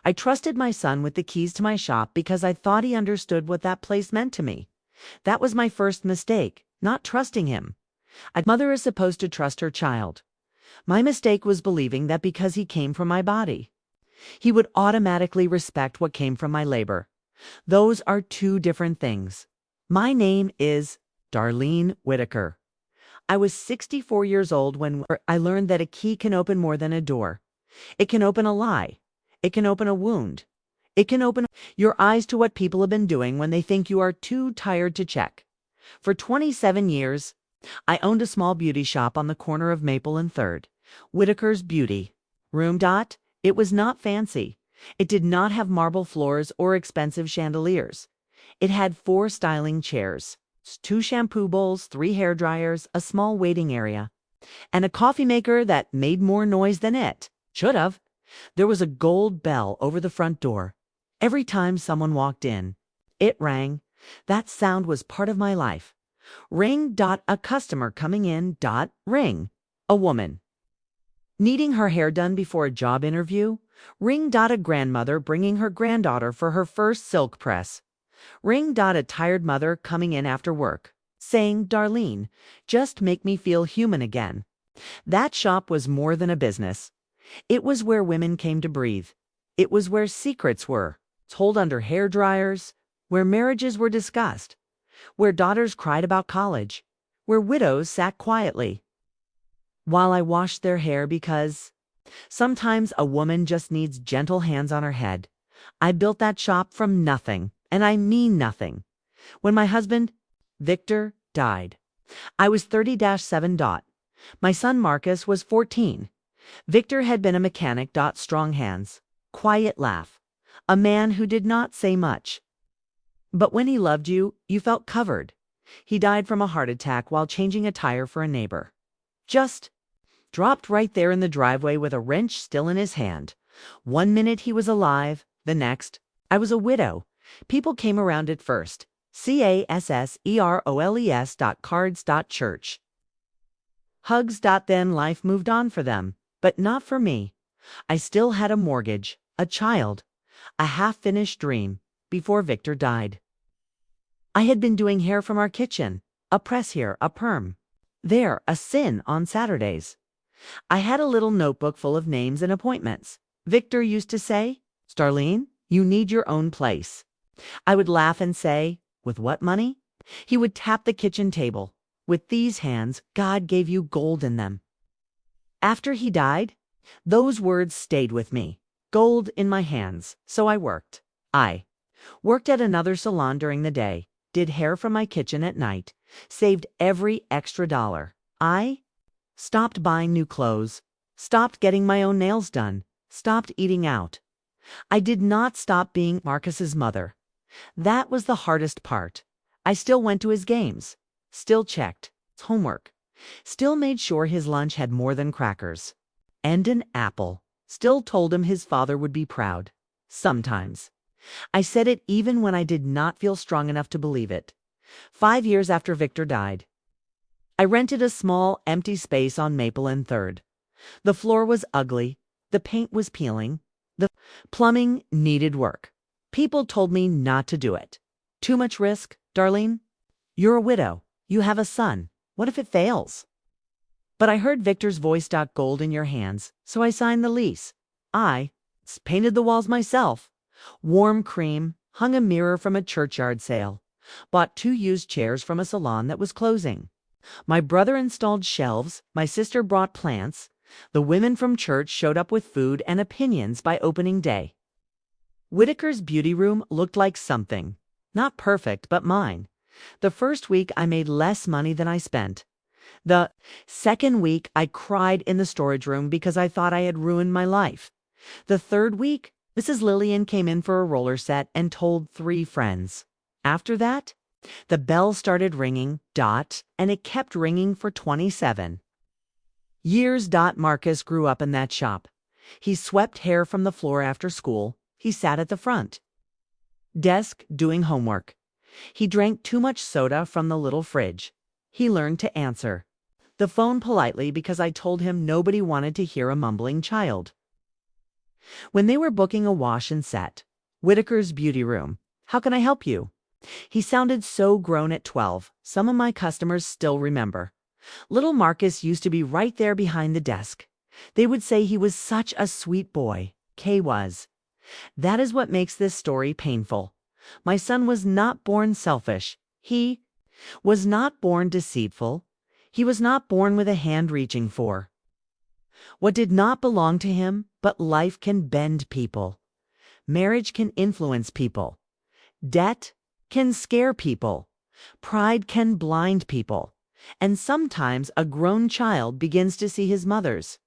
I trusted my son with the keys to my shop because I thought he understood what that place meant to me. That was my first mistake, not trusting him. A mother is supposed to trust her child. My mistake was believing that because he came from my body, he would automatically respect what came from my labor. Those are two different things. My name is Darlene Whitaker. I was 64 years old when I learned that a key can open more than a door. It can open a lie. It can open a wound. It can open your eyes to what people have been doing when they think you are too tired to check. For 27 years, I owned a small beauty shop on the corner of Maple and 3rd. Whitaker's Beauty Room. It was not fancy. It did not have marble floors or expensive chandeliers. It had 4 styling chairs, 2 shampoo bowls, 3 hair dryers, a small waiting area, and a coffee maker that made more noise than it should have. There was a gold bell over the front door. Every time someone walked in, it rang. That sound was part of my life. Ring. A customer coming in. Ring. A woman needing her hair done before a job interview. Ring. A grandmother bringing her granddaughter for her first silk press. Ring. A tired mother coming in after work, saying, "Darlene, just make me feel human again." That shop was more than a business. It was where women came to breathe. It was where secrets were told under hair dryers, where marriages were discussed, where daughters cried about college, where widows sat quietly while I washed their hair, because sometimes a woman just needs gentle hands on her head. I built that shop from nothing, and I mean nothing. When my husband, Victor, died, I was 30-7. My son Marcus was 14. Victor had been a mechanic. Strong hands, quiet laugh, a man who did not say much. But when he loved you, you felt covered. He died from a heart attack while changing a tire for a neighbor. Just dropped right there in the driveway with a wrench still in his hand. One minute he was alive, the next, I was a widow. People came around at first. CASSEROLES. Cards. Church. Hugs. Then life moved on for them, but not for me. I still had a mortgage, a child, a half-finished dream before Victor died. I had been doing hair from our kitchen, a press here, a perm there, a sin on Saturdays. I had a little notebook full of names and appointments. Victor used to say, "Darlene, you need your own place." I would laugh and say, "With what money?" He would tap the kitchen table. "With these hands, God gave you gold in them." After he died, those words stayed with me. Gold in my hands. So I worked. I worked at another salon during the day, did hair from my kitchen at night, saved every extra dollar. I stopped buying new clothes, stopped getting my own nails done, stopped eating out. I did not stop being Marcus's mother. That was the hardest part. I still went to his games, still checked his homework, still made sure his lunch had more than crackers and an apple, still told him his father would be proud. Sometimes I said it even when I did not feel strong enough to believe it. 5 years after Victor died, I rented a small, empty space on Maple and 3rd. The floor was ugly, the paint was peeling, the plumbing needed work. People told me not to do it. Too much risk, Darlene. You're a widow. You have a son. What if it fails? But I heard Victor's voice. Gold in your hands, so I signed the lease. I painted the walls myself, warm cream, hung a mirror from a churchyard sale, bought 2 used chairs from a salon that was closing. My brother installed shelves, my sister brought plants, the women from church showed up with food and opinions by opening day. Whitaker's Beauty Room looked like something. Not perfect, but mine. The first week I made less money than I spent. The second week I cried in the storage room because I thought I had ruined my life. The third week, Mrs. Lillian came in for a roller set and told 3 friends. After that, the bell started ringing, and it kept ringing for 27 years. Marcus grew up in that shop. He swept hair from the floor after school. He sat at the front desk doing homework. He drank too much soda from the little fridge. He learned to answer the phone politely because I told him nobody wanted to hear a mumbling child. When they were booking a wash and set. Whitaker's Beauty Room. How can I help you? He sounded so grown at 12. Some of my customers still remember. Little Marcus used to be right there behind the desk. They would say he was such a sweet boy. Kay was. That is what makes this story painful. My son was not born selfish. He was not born deceitful. He was not born with a hand reaching for what did not belong to him, but life can bend people. Marriage can influence people. Debt can scare people. Pride can blind people. And sometimes a grown child begins to see his mother's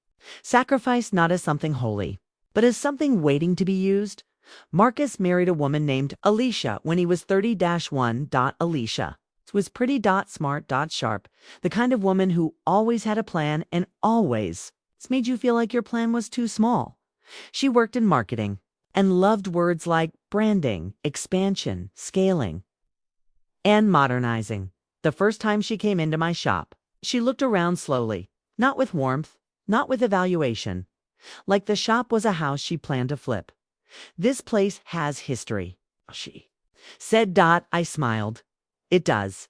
sacrifice not as something holy, but as something waiting to be used. Marcus married a woman named Alicia when he was 30-1. Alicia was pretty, smart, sharp, the kind of woman who always had a plan and always made you feel like your plan was too small. She worked in marketing and loved words like branding, expansion, scaling, and modernizing. The first time she came into my shop, she looked around slowly, not with warmth, not with evaluation, like the shop was a house she planned to flip. This place has history, she said. I smiled. It does.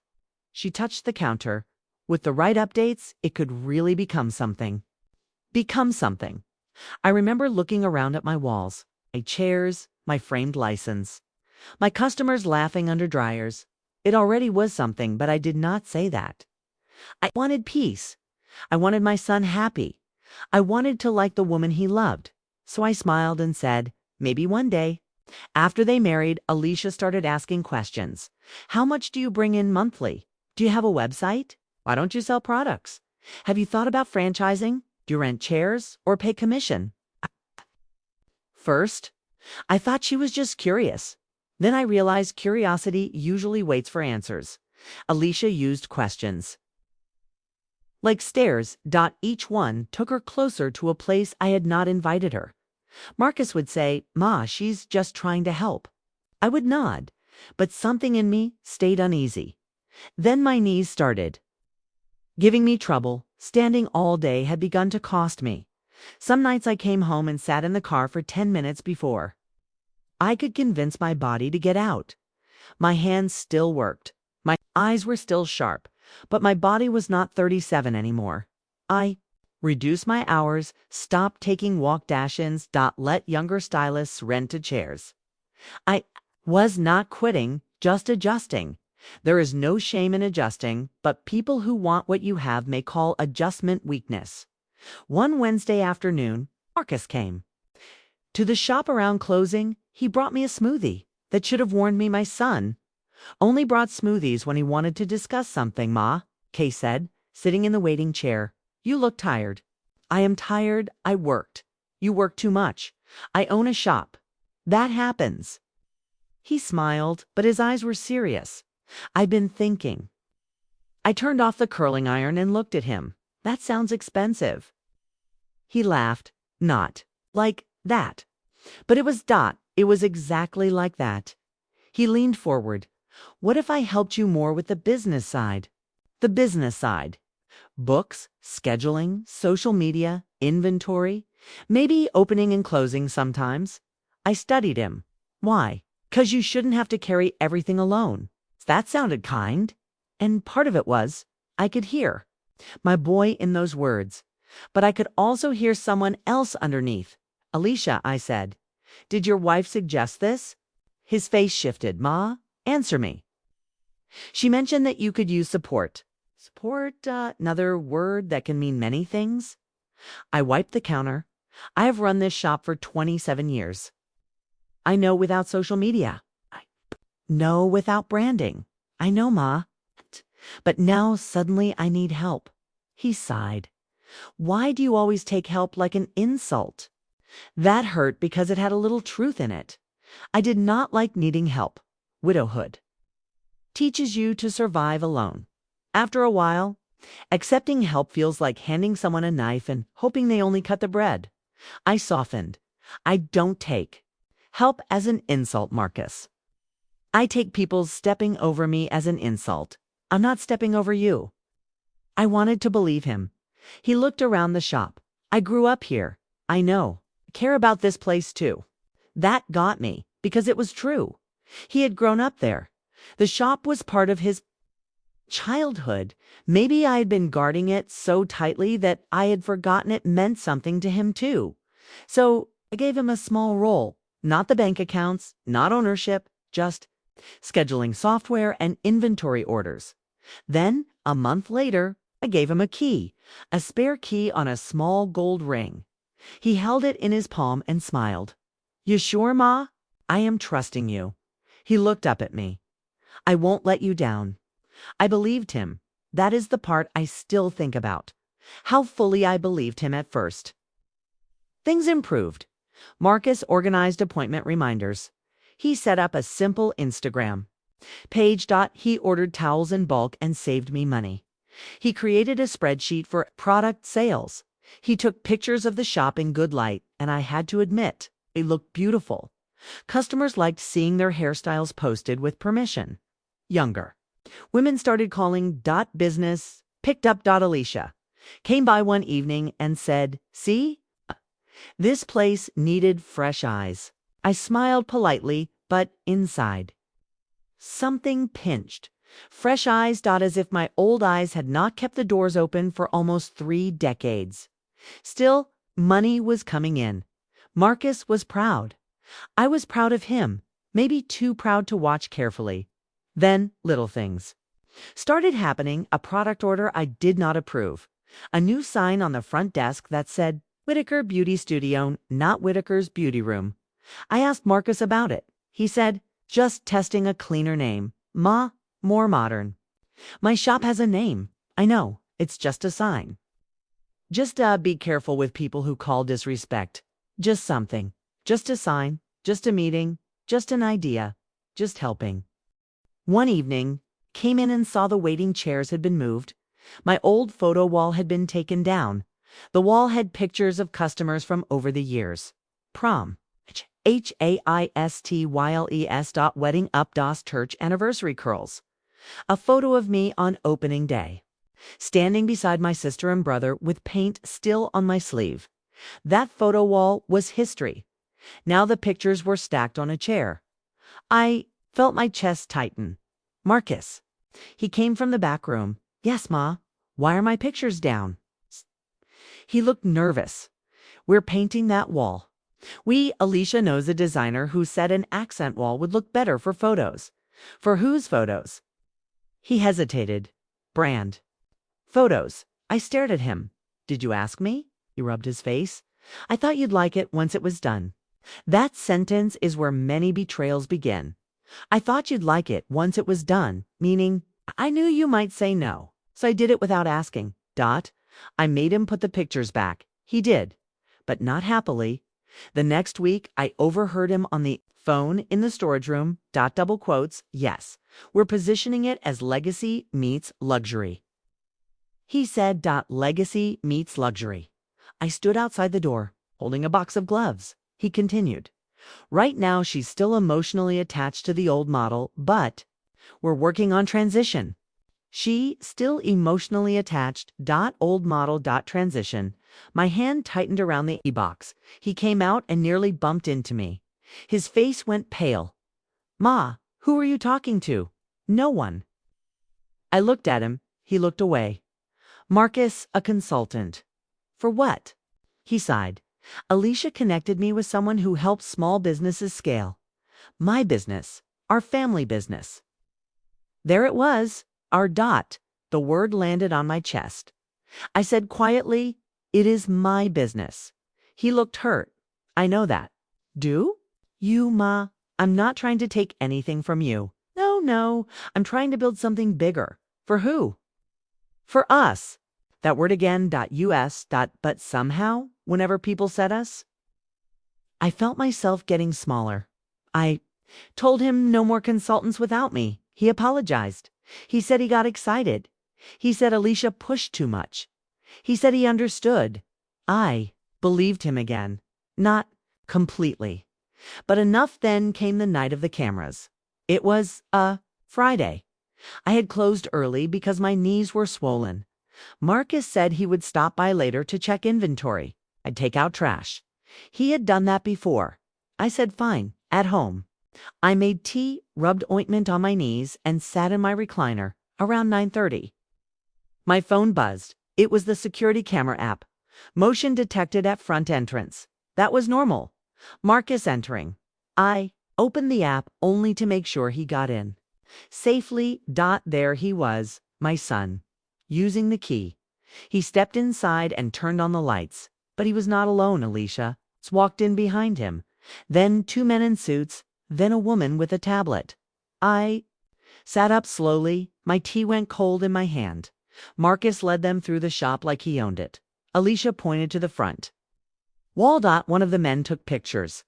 She touched the counter. With the right updates, it could really become something. I remember looking around at my walls, my chairs, my framed license, my customers laughing under dryers. It already was something, but I did not say that. I wanted peace. I wanted my son happy. I wanted to like the woman he loved. So I smiled and said, maybe one day. After they married, Alicia started asking questions. How much do you bring in monthly? Do you have a website? Why don't you sell products? Have you thought about franchising? Do you rent chairs or pay commission? First, I thought she was just curious. Then I realized curiosity usually waits for answers. Alicia used questions like stairs. Each one took her closer to a place I had not invited her. Marcus would say, Ma, she's just trying to help. I would nod, but something in me stayed uneasy. Then my knees started giving me trouble. Standing all day had begun to cost me. Some nights I came home and sat in the car for 10 minutes before I could convince my body to get out. My hands still worked. My eyes were still sharp, but my body was not 37 anymore. I reduced my hours, stopped taking walk dash-ins. Let younger stylists rent to chairs. I was not quitting, just adjusting. There is no shame in adjusting, but people who want what you have may call adjustment weakness. One Wednesday afternoon, Marcus came to the shop around closing. He brought me a smoothie that should have warned me my son only brought smoothies when he wanted to discuss something. Ma, Kay said, sitting in the waiting chair. You look tired. I am tired. I worked. You work too much. I own a shop. That happens. He smiled, but his eyes were serious. I've been thinking. I turned off the curling iron and looked at him. That sounds expensive. He laughed. Not like that. But it was. It was exactly like that. He leaned forward. What if I helped you more with the business side? The business side. Books, scheduling, social media, inventory, maybe opening and closing sometimes. I studied him. Why? 'Cause you shouldn't have to carry everything alone. That sounded kind. And part of it was, I could hear my boy in those words. But I could also hear someone else underneath. Alicia, I said, did your wife suggest this? His face shifted. Ma, answer me. She mentioned that you could use support. Support, another word that can mean many things. I wiped the counter. I have run this shop for 27 years. I know without social media. I know without branding. I know, Ma. But now suddenly I need help. He sighed. Why do you always take help like an insult? That hurt because it had a little truth in it. I did not like needing help. Widowhood teaches you to survive alone. After a while, accepting help feels like handing someone a knife and hoping they only cut the bread. I softened. I don't take help as an insult, Marcus. I take people stepping over me as an insult. I'm not stepping over you. I wanted to believe him. He looked around the shop. I grew up here. I know. care about this place too. That got me, because it was true. He had grown up there. The shop was part of his childhood. Maybe I had been guarding it so tightly that I had forgotten it meant something to him too. So I gave him a small role, not the bank accounts, not ownership, just scheduling software and inventory orders. Then, a month later, I gave him a key, a spare key on a small gold ring. He held it in his palm and smiled. "You sure, Ma? I am trusting you." He looked up at me. "I won't let you down." I believed him. That is the part I still think about. How fully I believed him at first. Things improved. Marcus organized appointment reminders. He set up a simple Instagram page. He ordered towels in bulk and saved me money. He created a spreadsheet for product sales. He took pictures of the shop in good light, and I had to admit, they looked beautiful. Customers liked seeing their hairstyles posted with permission. Younger. Women started calling .business, picked up .Alicia. Came by one evening and said, "See? This place needed fresh eyes." I smiled politely, but inside something pinched. Fresh eyes. As if my old eyes had not kept the doors open for almost 3 decades. Still, money was coming in. Marcus was proud. I was proud of him, maybe too proud to watch carefully. Then, little things started happening. A product order I did not approve. A new sign on the front desk that said, "Whitaker Beauty Studio, not Whitaker's Beauty Room." I asked Marcus about it. He said, "Just testing a cleaner name. Ma, more modern." My shop has a name. I know, it's just a sign. Just be careful with people who call disrespect. Just something. Just a sign. Just a meeting. Just an idea. Just helping. One evening, came in and saw the waiting chairs had been moved. My old photo wall had been taken down. The wall had pictures of customers from over the years. Prom. HAISTYLES. Wedding up. Church anniversary curls. A photo of me on opening day, standing beside my sister and brother with paint still on my sleeve. That photo wall was history. Now the pictures were stacked on a chair. I felt my chest tighten. Marcus. He came from the back room. "Yes, Ma. Why are my pictures down?" He looked nervous. "We're painting that wall. Alicia knows a designer who said an accent wall would look better for photos." "For whose photos?" He hesitated. "Brand." "Photos." I stared at him. "Did you ask me?" He rubbed his face. "I thought you'd like it once it was done." That sentence is where many betrayals begin. I thought you'd like it once it was done, meaning I knew you might say no, so I did it without asking. I made him put the pictures back. He did, but not happily. The next week, I overheard him on the phone in the storage room. Double quotes, "Yes, we're positioning it as legacy meets luxury." He said, "Legacy meets luxury." I stood outside the door, holding a box of gloves. He continued, "Right now, she's still emotionally attached to the old model, but we're working on transition." She still emotionally attached. Old model. Transition. My hand tightened around the e-box. He came out and nearly bumped into me. His face went pale. "Ma, who are you talking to?" "No one." I looked at him. He looked away. "Marcus, a consultant." "For what?" He sighed. "Alicia connected me with someone who helps small businesses scale. My business. Our family business." There it was. Our . The word landed on my chest. I said quietly, "It is my business." He looked hurt. "I know that." "Do?" "You, Ma. I'm not trying to take anything from you. No. I'm trying to build something bigger." "For who?" "For us." That word again. US. But somehow, whenever people said us, I felt myself getting smaller. I told him no more consultants without me. He apologized. He said he got excited. He said Alicia pushed too much. He said he understood. I believed him again. Not completely. But enough. Then came the night of the cameras. It was a Friday. I had closed early because my knees were swollen. Marcus said he would stop by later to check inventory. I'd take out trash. He had done that before. I said fine, at home. I made tea, rubbed ointment on my knees, and sat in my recliner, around 9:30. My phone buzzed. It was the security camera app. Motion detected at front entrance. That was normal. Marcus entering. I opened the app only to make sure he got in. Safely. There he was, my son, using the key. He stepped inside and turned on the lights. But he was not alone, Alicia. Walked in behind him. Then 2 men in suits, then a woman with a tablet. I sat up slowly. My tea went cold in my hand. Marcus led them through the shop like he owned it. Alicia pointed to the front. One of the men took pictures.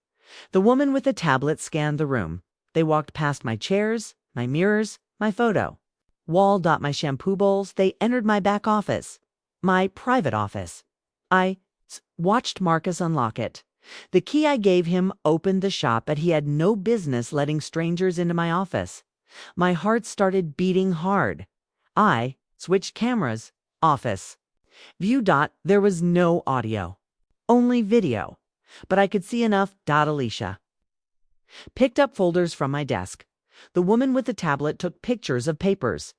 The woman with the tablet scanned the room. They walked past my chairs, my mirrors, my photo. My shampoo bowls. They entered my back office. My private office. I watched Marcus unlock it. The key I gave him opened the shop, but he had no business letting strangers into my office. My heart started beating hard. I switched cameras. Office. View. There was no audio. Only video. But I could see enough. Alicia picked up folders from my desk. The woman with the tablet took pictures of papers.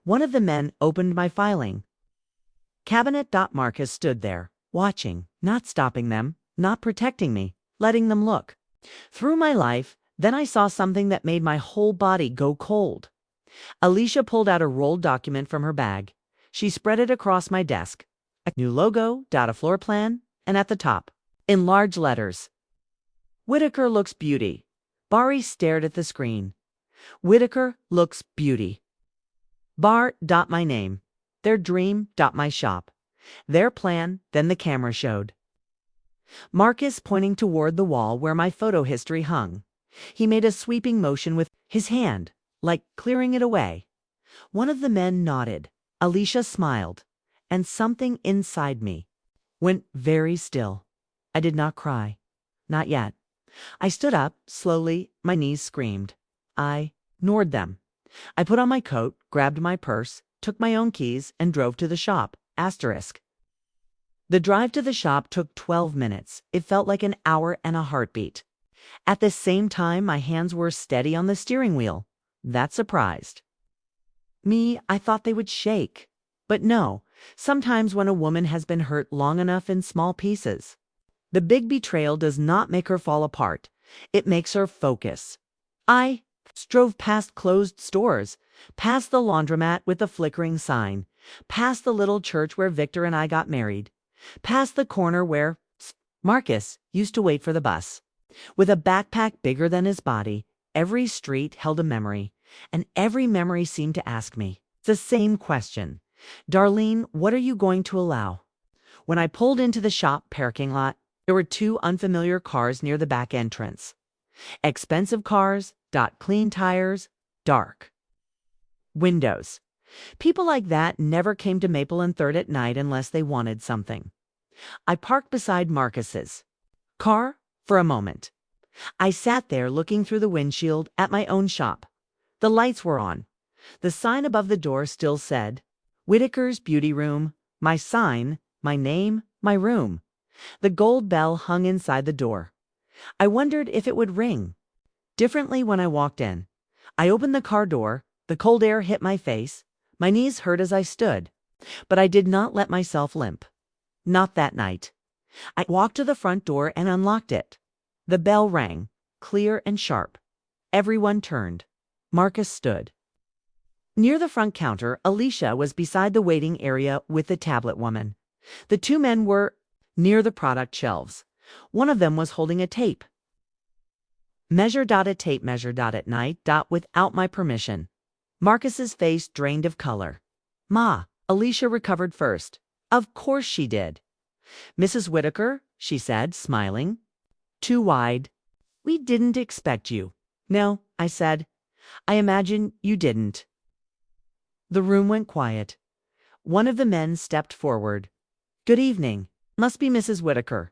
One of the men opened my filing cabinet. Marcus stood there, watching, not stopping them, not protecting me, letting them look through my life. Then I saw something that made my whole body go cold. Alicia pulled out a rolled document from her bag. She spread it across my desk. A new logo, a floor plan, and at the top, in large letters, Whitaker looks beauty. Bari stared at the screen. Whitaker looks beauty. Bar. My name. Their dream. My shop. Their plan. Then the camera showed Marcus pointing toward the wall where my photo history hung. He made a sweeping motion with his hand, like clearing it away. One of the men nodded. Alicia smiled, and something inside me went very still. I did not cry. Not yet. I stood up, slowly. My knees screamed. I ignored them. I put on my coat, grabbed my purse, took my own keys, and drove to the shop. The drive to the shop took 12 minutes. It felt like an hour and a heartbeat. At the same time, my hands were steady on the steering wheel. That surprised me. I thought they would shake. But no, sometimes when a woman has been hurt long enough in small pieces, the big betrayal does not make her fall apart. It makes her focus. I drove past closed stores, past the laundromat with the flickering sign, past the little church where Victor and I got married, past the corner where Marcus used to wait for the bus. With a backpack bigger than his body, every street held a memory, and every memory seemed to ask me the same question. Darlene, what are you going to allow? When I pulled into the shop parking lot, there were 2 unfamiliar cars near the back entrance. Expensive cars. Clean tires. Dark windows. People like that never came to Maple and 3rd at night unless they wanted something. I parked beside Marcus's car for a moment. I sat there looking through the windshield at my own shop. The lights were on. The sign above the door still said, Whitaker's Beauty Room. My sign, my name, my room. The gold bell hung inside the door. I wondered if it would ring differently when I walked in. I opened the car door. The cold air hit my face. My knees hurt as I stood. But I did not let myself limp. Not that night. I walked to the front door and unlocked it. The bell rang, clear and sharp. Everyone turned. Marcus stood near the front counter. Alicia was beside the waiting area with the tablet woman. The 2 men were near the product shelves. One of them was holding a tape. A tape measure. At night. Without my permission. Marcus's face drained of color. Ma, Alicia recovered first. Of course she did. Mrs. Whitaker, she said, smiling. Too wide. We didn't expect you. No, I said. I imagine you didn't. The room went quiet. One of the men stepped forward. Good evening. Must be Mrs. Whitaker.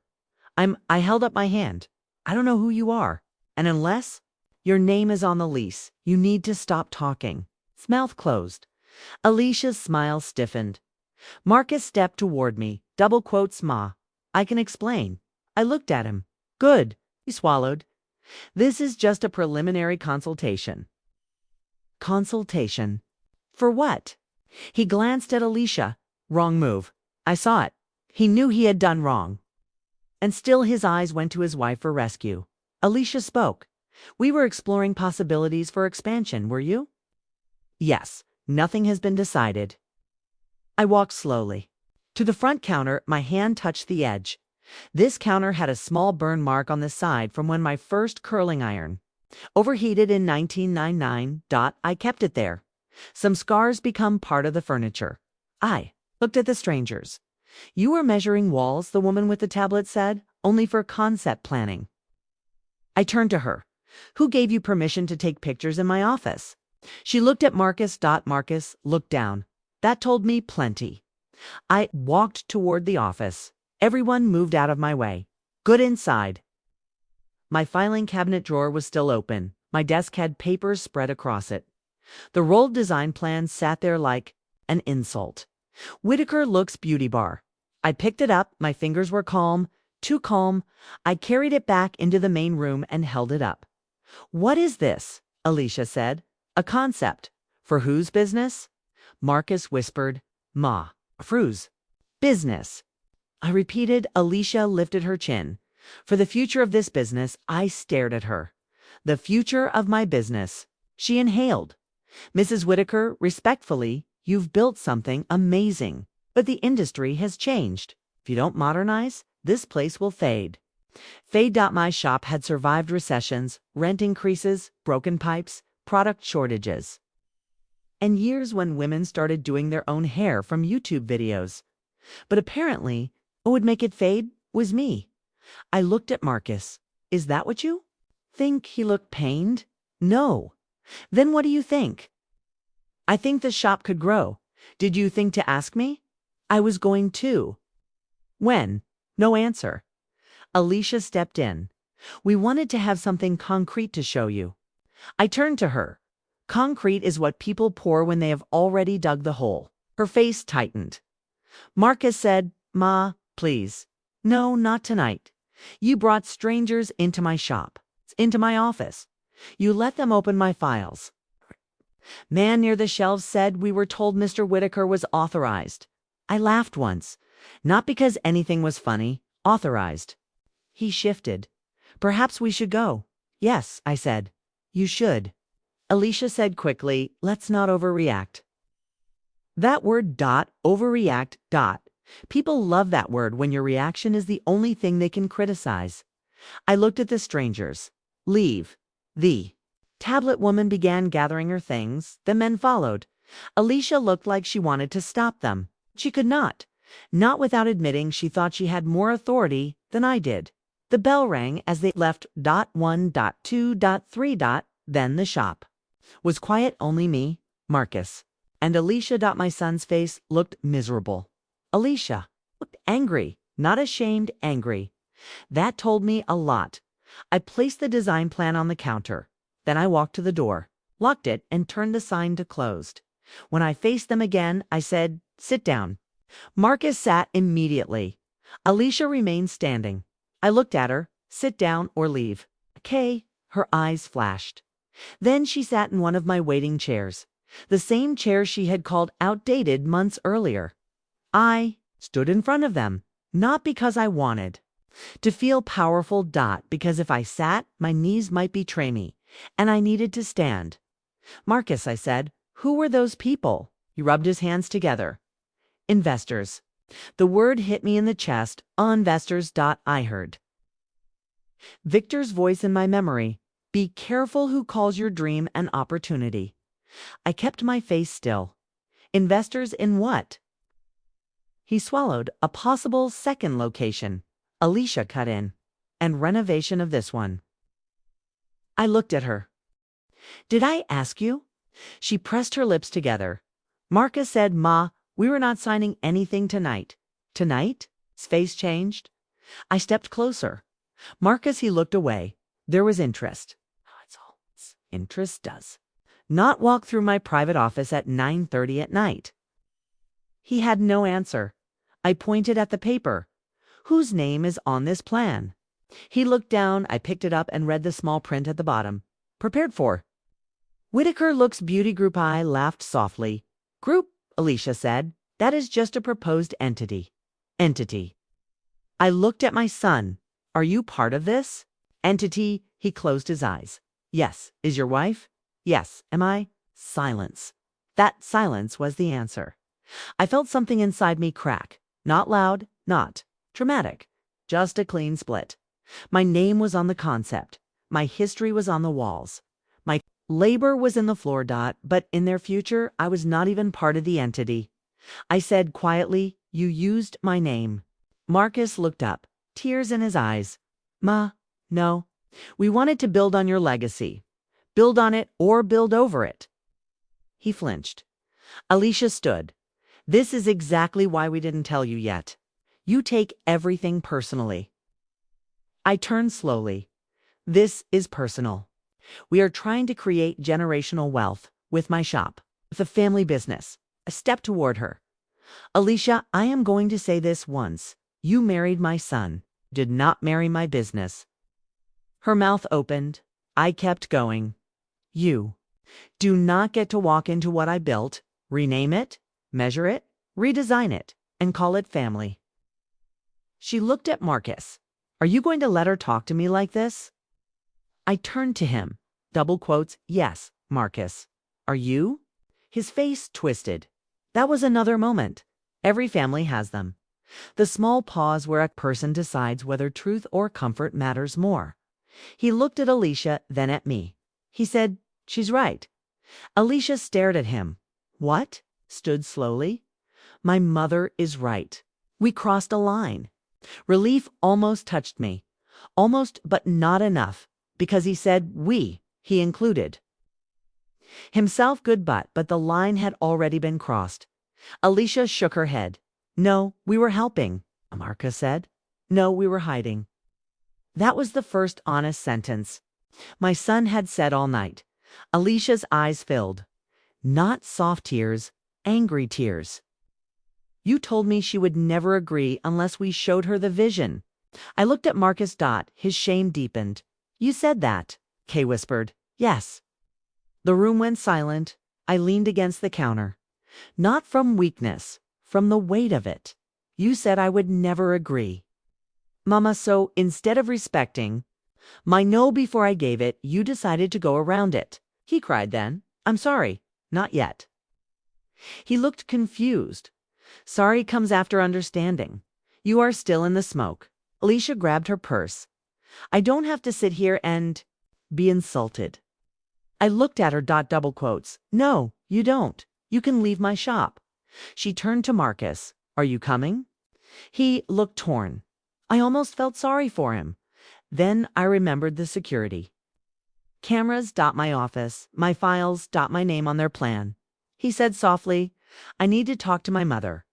I held up my hand. I don't know who you are. And unless your name is on the lease, you need to stop talking. His mouth closed. Alicia's smile stiffened. Marcus stepped toward me. Ma. I can explain. I looked at him. Good, he swallowed. This is just a preliminary consultation. Consultation. For what? He glanced at Alicia. Wrong move. I saw it. He knew he had done wrong. And still his eyes went to his wife for rescue. Alicia spoke. We were exploring possibilities for expansion, were you? Yes. Nothing has been decided. I walked slowly. To the front counter, my hand touched the edge. This counter had a small burn mark on the side from when my first curling iron. Overheated in 1999. I kept it there. Some scars become part of the furniture. I looked at the strangers. You were measuring walls, the woman with the tablet said, only for concept planning. I turned to her. Who gave you permission to take pictures in my office? She looked at Marcus. Marcus looked down. That told me plenty. I walked toward the office. Everyone moved out of my way. Good inside. My filing cabinet drawer was still open. My desk had papers spread across it. The rolled design plan sat there like an insult. Whitaker Looks Beauty Bar. I picked it up. My fingers were calm, too calm. I carried it back into the main room and held it up. What is this? Alicia said. A concept. For whose business? Marcus whispered. Ma. Fru's. Business. I repeated. Alicia lifted her chin. For the future of this business, I stared at her. The future of my business. She inhaled. Mrs. Whitaker, respectfully, you've built something amazing. But the industry has changed. If you don't modernize, this place will fade. Fade. My shop had survived recessions, rent increases, broken pipes, product shortages. And years when women started doing their own hair from YouTube videos. But apparently, what would make it fade was me. I looked at Marcus. Is that what you think? He looked pained. No. Then what do you think? I think the shop could grow. Did you think to ask me? I was going to. When? No answer. Alicia stepped in. We wanted to have something concrete to show you. I turned to her. Concrete is what people pour when they have already dug the hole. Her face tightened. Marcus said, Ma, please. No, not tonight. You brought strangers into my shop, into my office. You let them open my files. Man near the shelves said we were told Mr. Whitaker was authorized. I laughed once, not because anything was funny, authorized. He shifted. Perhaps we should go. Yes, I said. You should. Alicia said quickly, let's not overreact. That word. Overreact. People love that word when your reaction is the only thing they can criticize. I looked at the strangers. Leave. The tablet woman began gathering her things. The men followed. Alicia looked like she wanted to stop them. She could not. Not without admitting she thought she had more authority than I did. The bell rang as they left. 1, 2, 3. Then the shop was quiet. Only me, Marcus, and Alicia. My son's face looked miserable. Alicia looked angry, not ashamed, angry. That told me a lot. I placed the design plan on the counter. Then I walked to the door, locked it, and turned the sign to closed. When I faced them again, I said, sit down. Marcus sat immediately. Alicia remained standing. I looked at her. Sit down or leave. Okay. Her eyes flashed. Then she sat in one of my waiting chairs, the same chair she had called outdated months earlier. I stood in front of them, not because I wanted to feel powerful. Because if I sat, my knees might betray me, and I needed to stand. Marcus, I said, who were those people? He rubbed his hands together. Investors. The word hit me in the chest. Investors. I heard Victor's voice in my memory. Be careful who calls your dream an opportunity. I kept my face still. Investors in what? He swallowed. A possible second location. Alicia cut in. And renovation of this one. I looked at her. Did I ask you? She pressed her lips together. Marcus said, Ma, we were not signing anything tonight. Tonight? His face changed. I stepped closer. Marcus, he looked away. There was interest. That's all interest does. Not walk through my private office at 9:30 at night. He had no answer. I pointed at the paper. Whose name is on this plan? He looked down, I picked it up and read the small print at the bottom. Prepared for. Whitaker Looks Beauty Group. I laughed softly. Group, Alicia said. That is just a proposed entity. Entity. I looked at my son. Are you part of this? Entity. He closed his eyes. Yes. Is your wife? Yes. Am I? Silence. That silence was the answer. I felt something inside me crack. Not loud, not dramatic. Just a clean split. My name was on the concept. My history was on the walls. My labor was in the floor. But in their future, I was not even part of the entity. I said quietly, you used my name. Marcus looked up, tears in his eyes. Ma, no. We wanted to build on your legacy. Build on it or build over it. He flinched. Alicia stood. This is exactly why we didn't tell you yet. You take everything personally. I turned slowly. This is personal. We are trying to create generational wealth with my shop, with a family business. A step toward her. Alicia, I am going to say this once. You married my son, did not marry my business. Her mouth opened. I kept going. You do not get to walk into what I built, rename it, measure it, redesign it, and call it family. She looked at Marcus. Are you going to let her talk to me like this? I turned to him. Double quotes. Yes, Marcus. Are you? His face twisted. That was another moment. Every family has them. The small pause where a person decides whether truth or comfort matters more. He looked at Alicia, then at me. He said, she's right. Alicia stared at him. What? Stood slowly. My mother is right. We crossed a line. Relief almost touched me. Almost, but not enough. Because he said we. He included himself. Good, but the line had already been crossed. Alicia shook her head. No, we were helping, Marcus said. No, we were hiding. That was the first honest sentence my son had said all night. Alicia's eyes filled. Not soft tears, angry tears. You told me she would never agree unless we showed her the vision. I looked at Marcus. His shame deepened. You said that, Kay whispered. Yes. The room went silent. I leaned against the counter. Not from weakness, from the weight of it. You said I would never agree. Mama, so instead of respecting my no before I gave it, you decided to go around it. He cried then. I'm sorry. Not yet. He looked confused. Sorry comes after understanding. You are still in the smoke. Alicia grabbed her purse. I don't have to sit here and be insulted. I looked at her. Double quotes. No, you don't. You can leave my shop. She turned to Marcus. Are you coming? He looked torn. I almost felt sorry for him. Then I remembered the security. Cameras. My office. My files. My name on their plan. He said softly, I need to talk to my mother.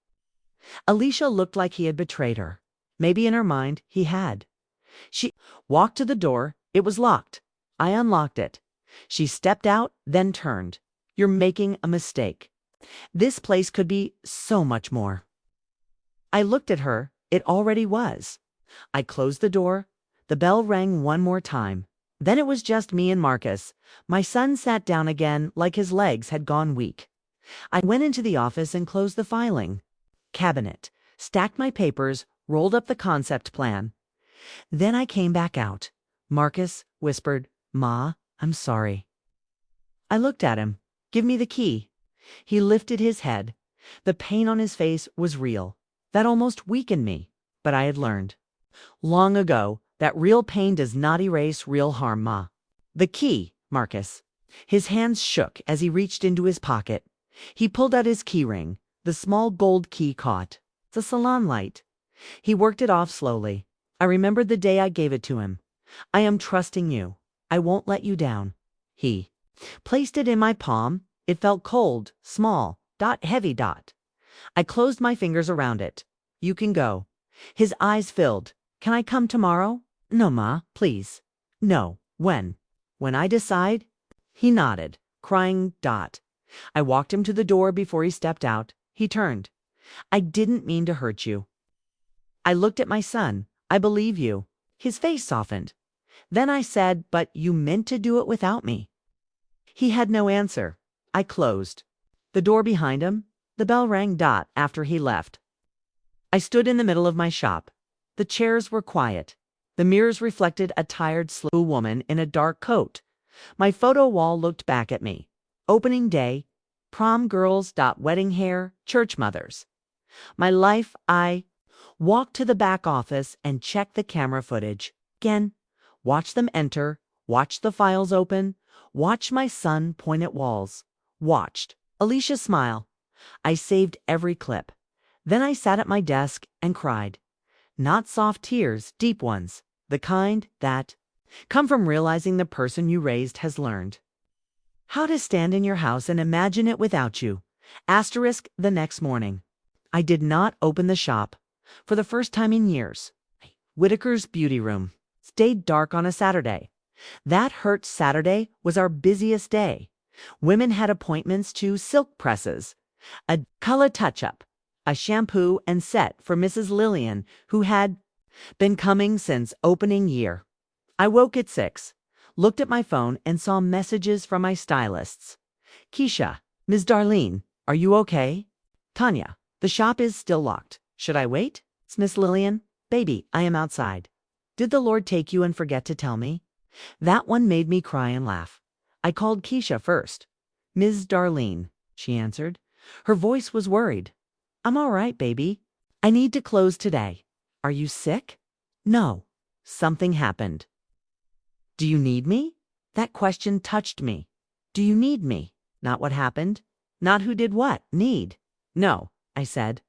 Alicia looked like he had betrayed her. Maybe in her mind he had. She walked to the door. It was locked. I unlocked it. She stepped out, then turned. You're making a mistake. This place could be so much more. I looked at her. It already was. I closed the door. The bell rang one more time. Then it was just me and Marcus. My son sat down again like his legs had gone weak. I went into the office and closed the filing cabinet, stacked my papers, rolled up the concept plan. Then I came back out. Marcus whispered, Ma, I'm sorry. I looked at him. Give me the key. He lifted his head. The pain on his face was real. That almost weakened me. But I had learned long ago that real pain does not erase real harm, Ma. The key, Marcus. His hands shook as he reached into his pocket. He pulled out his key ring. The small gold key caught. The salon light. He worked it off slowly. I remembered the day I gave it to him. I am trusting you. I won't let you down. He placed it in my palm. It felt cold, small, heavy. I closed my fingers around it. You can go. His eyes filled. Can I come tomorrow? No, Ma, please. No. When? When I decide? He nodded, crying. I walked him to the door before he stepped out. He turned. I didn't mean to hurt you. I looked at my son. I believe you. His face softened. Then I said, but you meant to do it without me. He had no answer. I closed the door behind him. The bell rang after he left. I stood in the middle of my shop. The chairs were quiet. The mirrors reflected a tired, slow woman in a dark coat. My photo wall looked back at me. Opening day, prom girls, wedding hair, church mothers. My life, I walked to the back office and checked the camera footage. Again, watched them enter, watched the files open, watched my son point at walls. Watched Alicia smile. I saved every clip. Then I sat at my desk and cried. Not soft tears, deep ones, the kind that come from realizing the person you raised has learned how to stand in your house and imagine it without you. Asterisk the next morning. I did not open the shop. For the first time in years. Whitaker's beauty room stayed dark on a Saturday. That hurt. Saturday was our busiest day. Women had appointments to silk presses, a color touch-up, a shampoo and set for Mrs. Lillian, who had been coming since opening year. I woke at 6, looked at my phone and saw messages from my stylists. Keisha, Ms. Darlene, are you okay? Tanya, the shop is still locked. Should I wait? It's Miss Lillian. Baby, I am outside. Did the Lord take you and forget to tell me? That one made me cry and laugh. I called Keisha first. Ms. Darlene, she answered. Her voice was worried. I'm all right, baby. I need to close today. Are you sick? No. Something happened. Do you need me? That question touched me. Do you need me? Not what happened. Not who did what. Need. No, I said.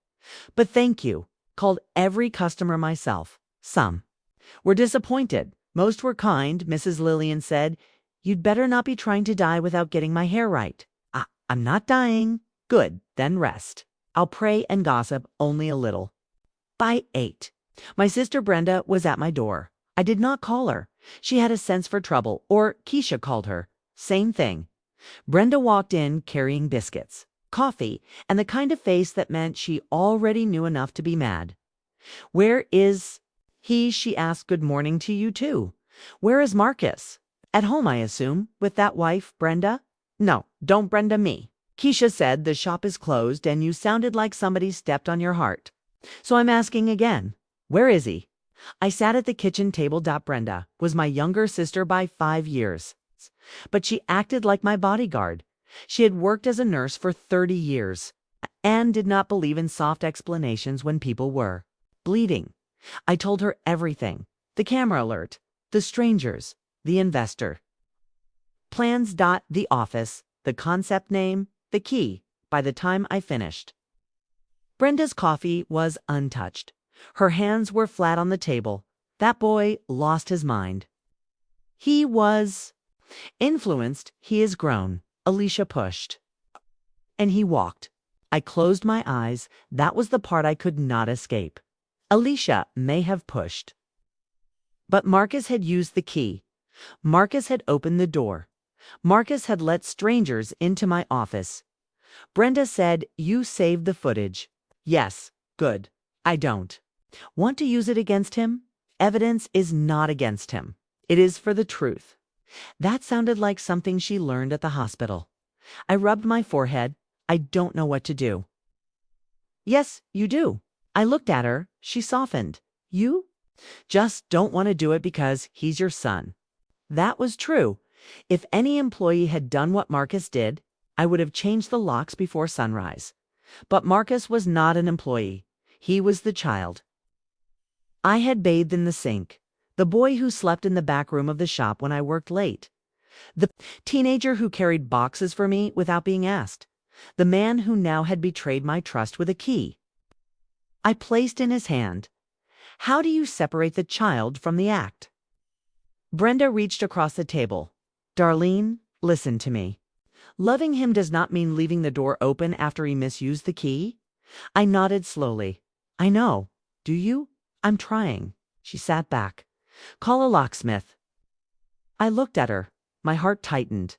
But thank you. Called every customer myself. Some were disappointed. Most were kind. Mrs. Lillian said, You'd better not be trying to die without getting my hair right. I'm not dying. Good, then rest. I'll pray and gossip only a little. By 8. My sister Brenda was at my door. I did not call her. She had a sense for trouble, or Keisha called her. Same thing. Brenda walked in carrying biscuits, coffee, and the kind of face that meant she already knew enough to be mad. Where is he? She asked. Good morning to you too. Where is Marcus? At home, I assume, with that wife, Brenda? No, don't Brenda me. Keisha said the shop is closed and you sounded like somebody stepped on your heart. So I'm asking again, where is he? I sat at the kitchen table. Brenda was my younger sister by 5 years, but she acted like my bodyguard. She had worked as a nurse for 30 years and did not believe in soft explanations when people were bleeding. I told her everything, the camera alert, the strangers, the investor, plans. The office, the concept name, the key. By the time I finished, Brenda's coffee was untouched. Her hands were flat on the table. That boy lost his mind. He was influenced. He is grown. Alicia pushed. And he walked. I closed my eyes. That was the part I could not escape. Alicia may have pushed. But Marcus had used the key. Marcus had opened the door. Marcus had let strangers into my office. Brenda said, You saved the footage. Yes, good. I don't want to use it against him. Evidence is not against him. It is for the truth. That sounded like something she learned at the hospital. I rubbed my forehead. I don't know what to do. Yes, you do. I looked at her. She softened. You just don't want to do it because he's your son. That was true. If any employee had done what Marcus did, I would have changed the locks before sunrise. But Marcus was not an employee. He was the child I had bathed in the sink, the boy who slept in the back room of the shop when I worked late, the teenager who carried boxes for me without being asked, the man who now had betrayed my trust with a key I placed in his hand. How do you separate the child from the act? Brenda reached across the table. Darlene, listen to me. Loving him does not mean leaving the door open after he misused the key. I nodded slowly. I know. Do you? I'm trying. She sat back. Call a locksmith. I looked at her. My heart tightened.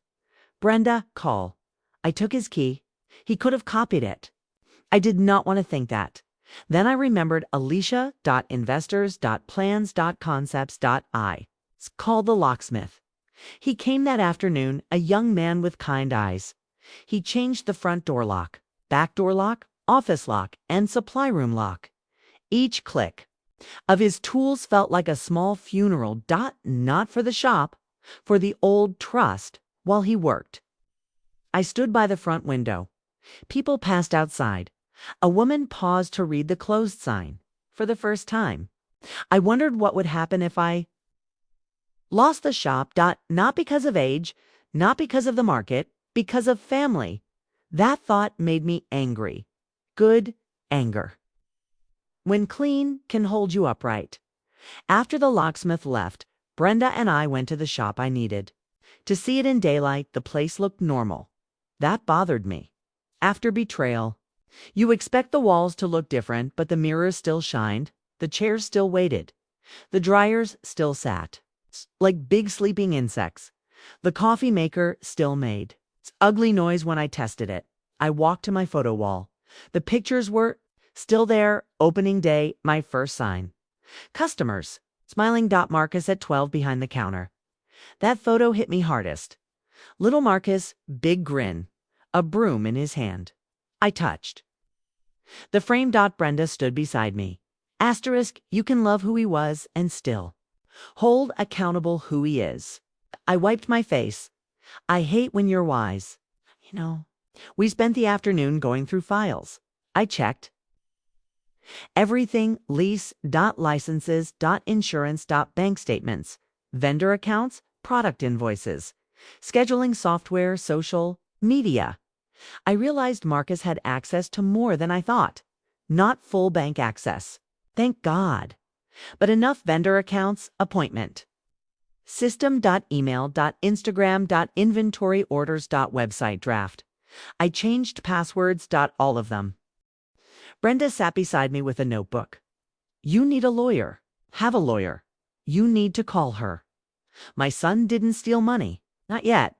Brenda, call. I took his key. He could have copied it. I did not want to think that. Then I remembered Alicia.investors.plans.concepts.I. It's called the locksmith. He came that afternoon, a young man with kind eyes. He changed the front door lock, back door lock, office lock, and supply room lock. Each click of his tools felt like a small funeral, not for the shop, for the old trust, while he worked. I stood by the front window. People passed outside. A woman paused to read the closed sign. For the first time, I wondered what would happen if I lost the shop, not because of age, not because of the market, because of family. That thought made me angry. Good anger. When clean can hold you upright. After the locksmith left, Brenda and I went to the shop I needed. To see it in daylight, the place looked normal. That bothered me. After Betrayal, you expect the walls to look different, but the mirrors still shined, the chairs still waited, the dryers still sat, like big sleeping insects. The coffee maker still made its ugly noise when I tested it. I walked to my photo wall. The pictures were still there. Opening day, my first sign. Customers. Smiling Marcus at 12 behind the counter. That photo hit me hardest. Little Marcus, big grin, a broom in his hand. I touched. The frame. Brenda stood beside me. Asterisk, you can love who he was and still hold accountable who he is. I wiped my face. I hate when you're wise. We spent the afternoon going through files. I checked everything: lease, licenses, insurance, bank statements, vendor accounts, product invoices, scheduling software, social media. I realized Marcus had access to more than I thought. Not full bank access. Thank God. But enough vendor accounts, appointment. System.email, Instagram, inventory orders, website draft. I changed passwords, all of them. Brenda sat beside me with a notebook. You need a lawyer. Have a lawyer. You need to call her. My son didn't steal money. Not yet.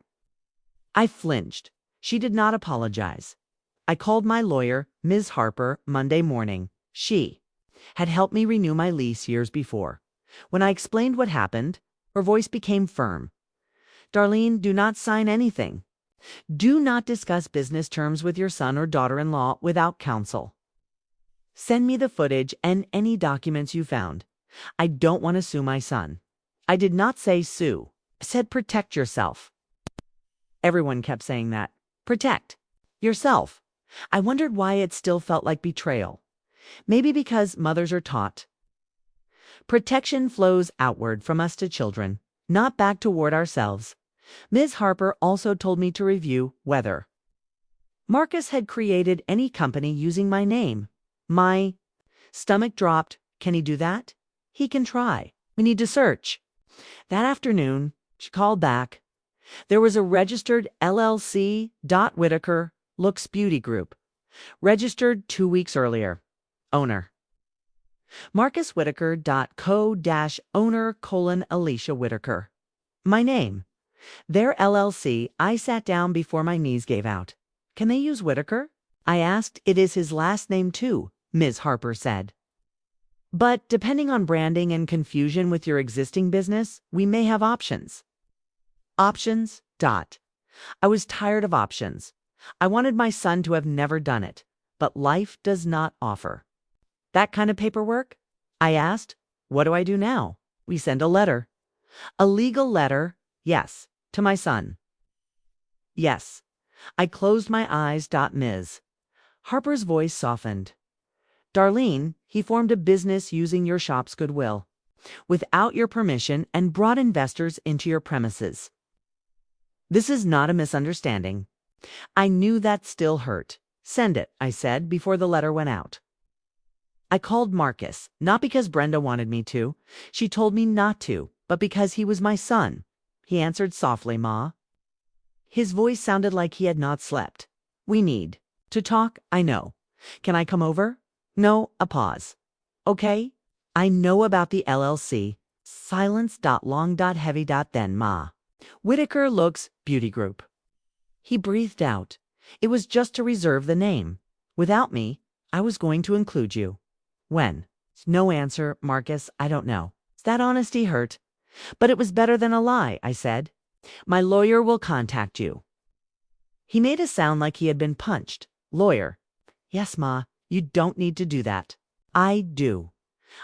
I flinched. She did not apologize. I called my lawyer, Ms. Harper, Monday morning. She had helped me renew my lease years before. When I explained what happened, her voice became firm. Darlene, do not sign anything. Do not discuss business terms with your son or daughter-in-law without counsel. Send me the footage and any documents you found. I don't want to sue my son. I did not say sue. I said protect yourself. Everyone kept saying that. Protect yourself. I wondered why it still felt like betrayal. Maybe because mothers are taught protection flows outward from us to children, not back toward ourselves. Ms. Harper also told me to review whether Marcus had created any company using my name. My stomach dropped. Can he do that? He can try. We need to search. That afternoon, she called back. There was a registered LLC. Whitaker Looks Beauty Group. Registered 2 weeks earlier. Owner. Marcus Whitaker. Co-owner: Alicia Whitaker. My name. Their LLC. I sat down before my knees gave out. Can they use Whitaker? I asked. It is his last name too, Ms. Harper said. But depending on branding and confusion with your existing business, we may have options. Options. I was tired of options. I wanted my son to have never done it, but life does not offer that kind of paperwork. I asked, what do I do now? We send a letter. A legal letter, yes, to my son. Yes. I closed my eyes. Ms. Harper's voice softened. Darlene, he formed a business using your shop's goodwill, without your permission, and brought investors into your premises. This is not a misunderstanding. I knew that still hurt. Send it, I said before the letter went out. I called Marcus, not because Brenda wanted me to. She told me not to, but because he was my son. He answered softly, Ma. His voice sounded like he had not slept. We need to talk, I know. Can I come over? No, a pause. Okay. I know about the LLC. Silence. Long. Heavy. Then, Ma. Whitaker Looks Beauty Group. He breathed out. It was just to reserve the name. Without me, I was going to include you. When? No answer, Marcus, I don't know. That honesty hurt. But it was better than a lie, I said. My lawyer will contact you. He made a sound like he had been punched. Lawyer. Yes, Ma, you don't need to do that. I do.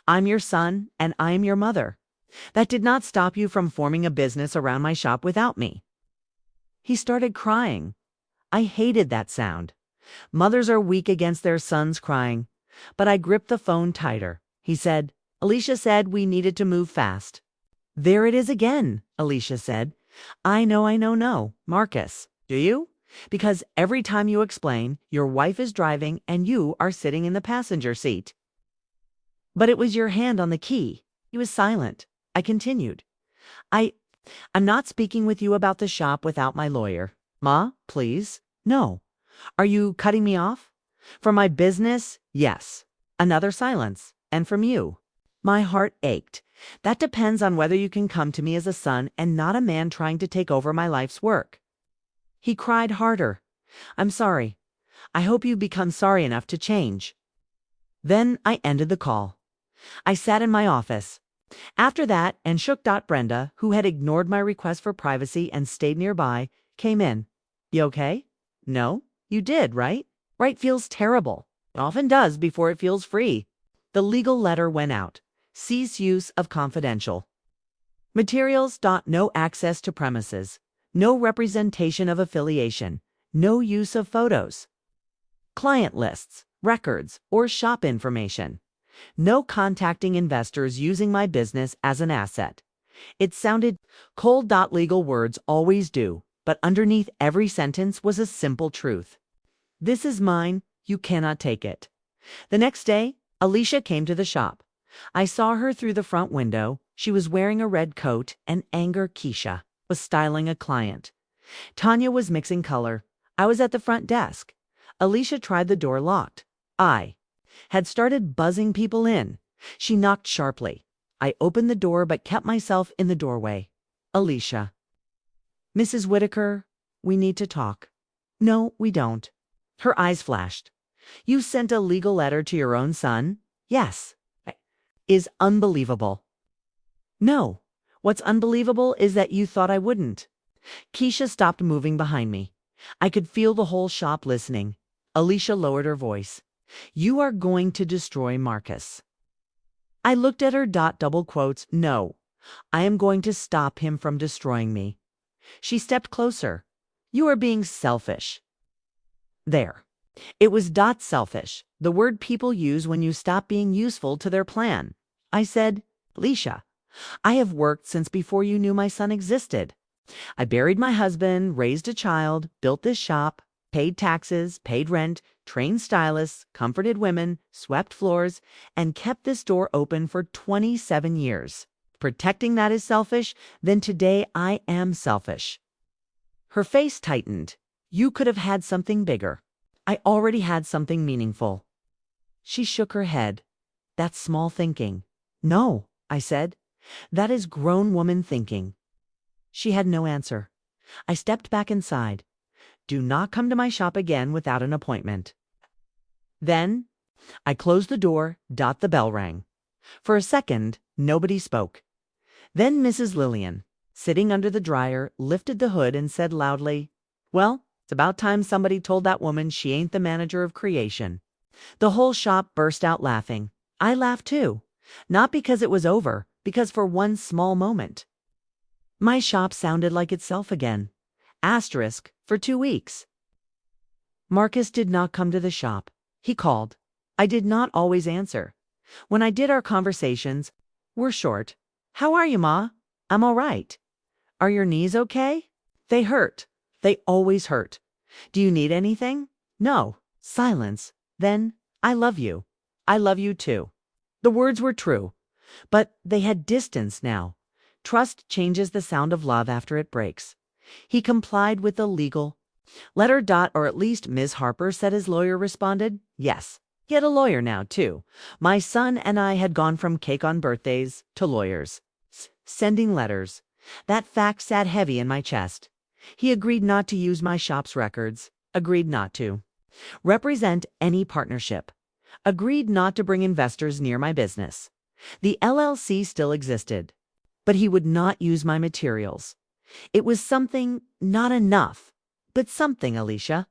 I'm your son, and I'm your mother. That did not stop you from forming a business around my shop without me. He started crying. I hated that sound. Mothers are weak against their sons crying. But I gripped the phone tighter. He said, Alicia said we needed to move fast. There it is again, Alicia said. I know, Marcus. Do you? Because every time you explain, your wife is driving and you are sitting in the passenger seat. But it was your hand on the key. He was silent. I continued. I'm not speaking with you about the shop without my lawyer. Ma, please. No. Are you cutting me off? For my business, yes. Another silence. And from you. My heart ached. That depends on whether you can come to me as a son and not a man trying to take over my life's work. He cried harder. I'm sorry. I hope you become sorry enough to change. Then I ended the call. I sat in my office. After that, and shook. Brenda, who had ignored my request for privacy and stayed nearby, came in. You okay? No? You did, right? Right feels terrible. It often does before it feels free. The legal letter went out. Cease use of confidential materials. No access to premises. No representation of affiliation. No use of photos, client lists, records, or shop information. No contacting investors using my business as an asset. It sounded cold. Legal words always do, but underneath every sentence was a simple truth. This is mine. You cannot take it. The next day, Alicia came to the shop. I saw her through the front window. She was wearing a red coat, and anger. Keisha was styling a client. Tanya was mixing color. I was at the front desk. Alicia tried the door locked. I had started buzzing people in. She knocked sharply. I opened the door but kept myself in the doorway. Alicia. Mrs. Whitaker, we need to talk. No, we don't. Her eyes flashed. You sent a legal letter to your own son? Yes. Is unbelievable. No. What's unbelievable is that you thought I wouldn't. Keisha stopped moving behind me. I could feel the whole shop listening. Alicia lowered her voice. You are going to destroy Marcus. I looked at her. Double quotes. No. I am going to stop him from destroying me. She stepped closer. You are being selfish. There. It was selfish, the word people use when you stop being useful to their plan. I said, Alicia, I have worked since before you knew my son existed. I buried my husband, raised a child, built this shop, paid taxes, paid rent, trained stylists, comforted women, swept floors, and kept this door open for 27 years. Protecting that is selfish, then today I am selfish. Her face tightened. You could have had something bigger. I already had something meaningful. She shook her head. That's small thinking. No, I said. That is grown woman thinking. She had no answer. I stepped back inside. Do not come to my shop again without an appointment. Then I closed the door. The bell rang. For a second, nobody spoke. Then Mrs. Lillian, sitting under the dryer, lifted the hood and said loudly, Well, it's about time somebody told that woman she ain't the manager of creation. The whole shop burst out laughing. I laughed too. Not because it was over, because for one small moment. My shop sounded like itself again. Asterisk for 2 weeks. Marcus did not come to the shop. He called. I did not always answer. When I did, our conversations were short. How are you, Ma? I'm all right. Are your knees okay? They hurt. They always hurt. Do you need anything? No. Silence. Then, I love you. I love you too. The words were true, but they had distance now. Trust changes the sound of love after it breaks. He complied with the legal letter. Or at least Ms. Harper said his lawyer responded. Yes. He had a lawyer now, too. My son and I had gone from cake on birthdays to lawyers. Sending letters. That fact sat heavy in my chest. He agreed not to use my shop's records. Agreed not to represent any partnership. agreed not to bring investors near my business. The LLC still existed, but he would not use my materials. It was something, not enough, but something, Alicia.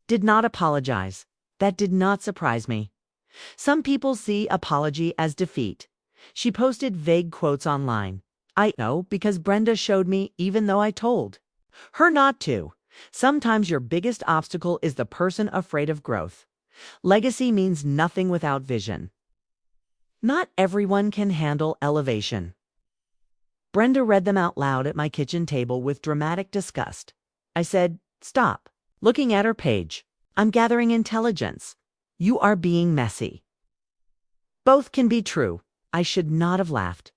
Did not apologize. That did not surprise me. Some people see apology as defeat. She posted vague quotes online. I know because Brenda showed me even though I told her not to. Sometimes your biggest obstacle is the person afraid of growth. Legacy means nothing without vision. Not everyone can handle elevation. Brenda read them out loud at my kitchen table with dramatic disgust. I said, "Stop." Looking at her page. "I'm gathering intelligence. You are being messy." Both can be true. I should not have laughed.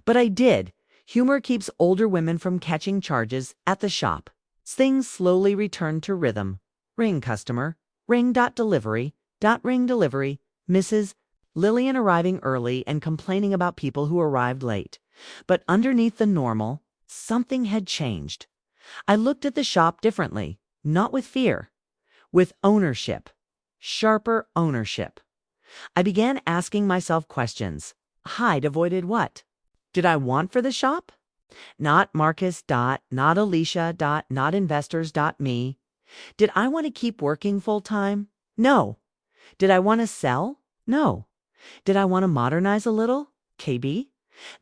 But I did. Humor keeps older women from catching charges at the shop. Things slowly returned to rhythm. Ring customer. Ring.delivery. Ring delivery. Mrs. Lillian arriving early and complaining about people who arrived late. But underneath the normal, something had changed. I looked at the shop differently, not with fear, with ownership. Sharper ownership. I began asking myself questions. Hyde avoided what? Did I want for the shop? Not Marcus. Not Alicia. Not investors. Me. Did I want to keep working full-time? No. Did I want to sell? No. Did I want to modernize a little? KB?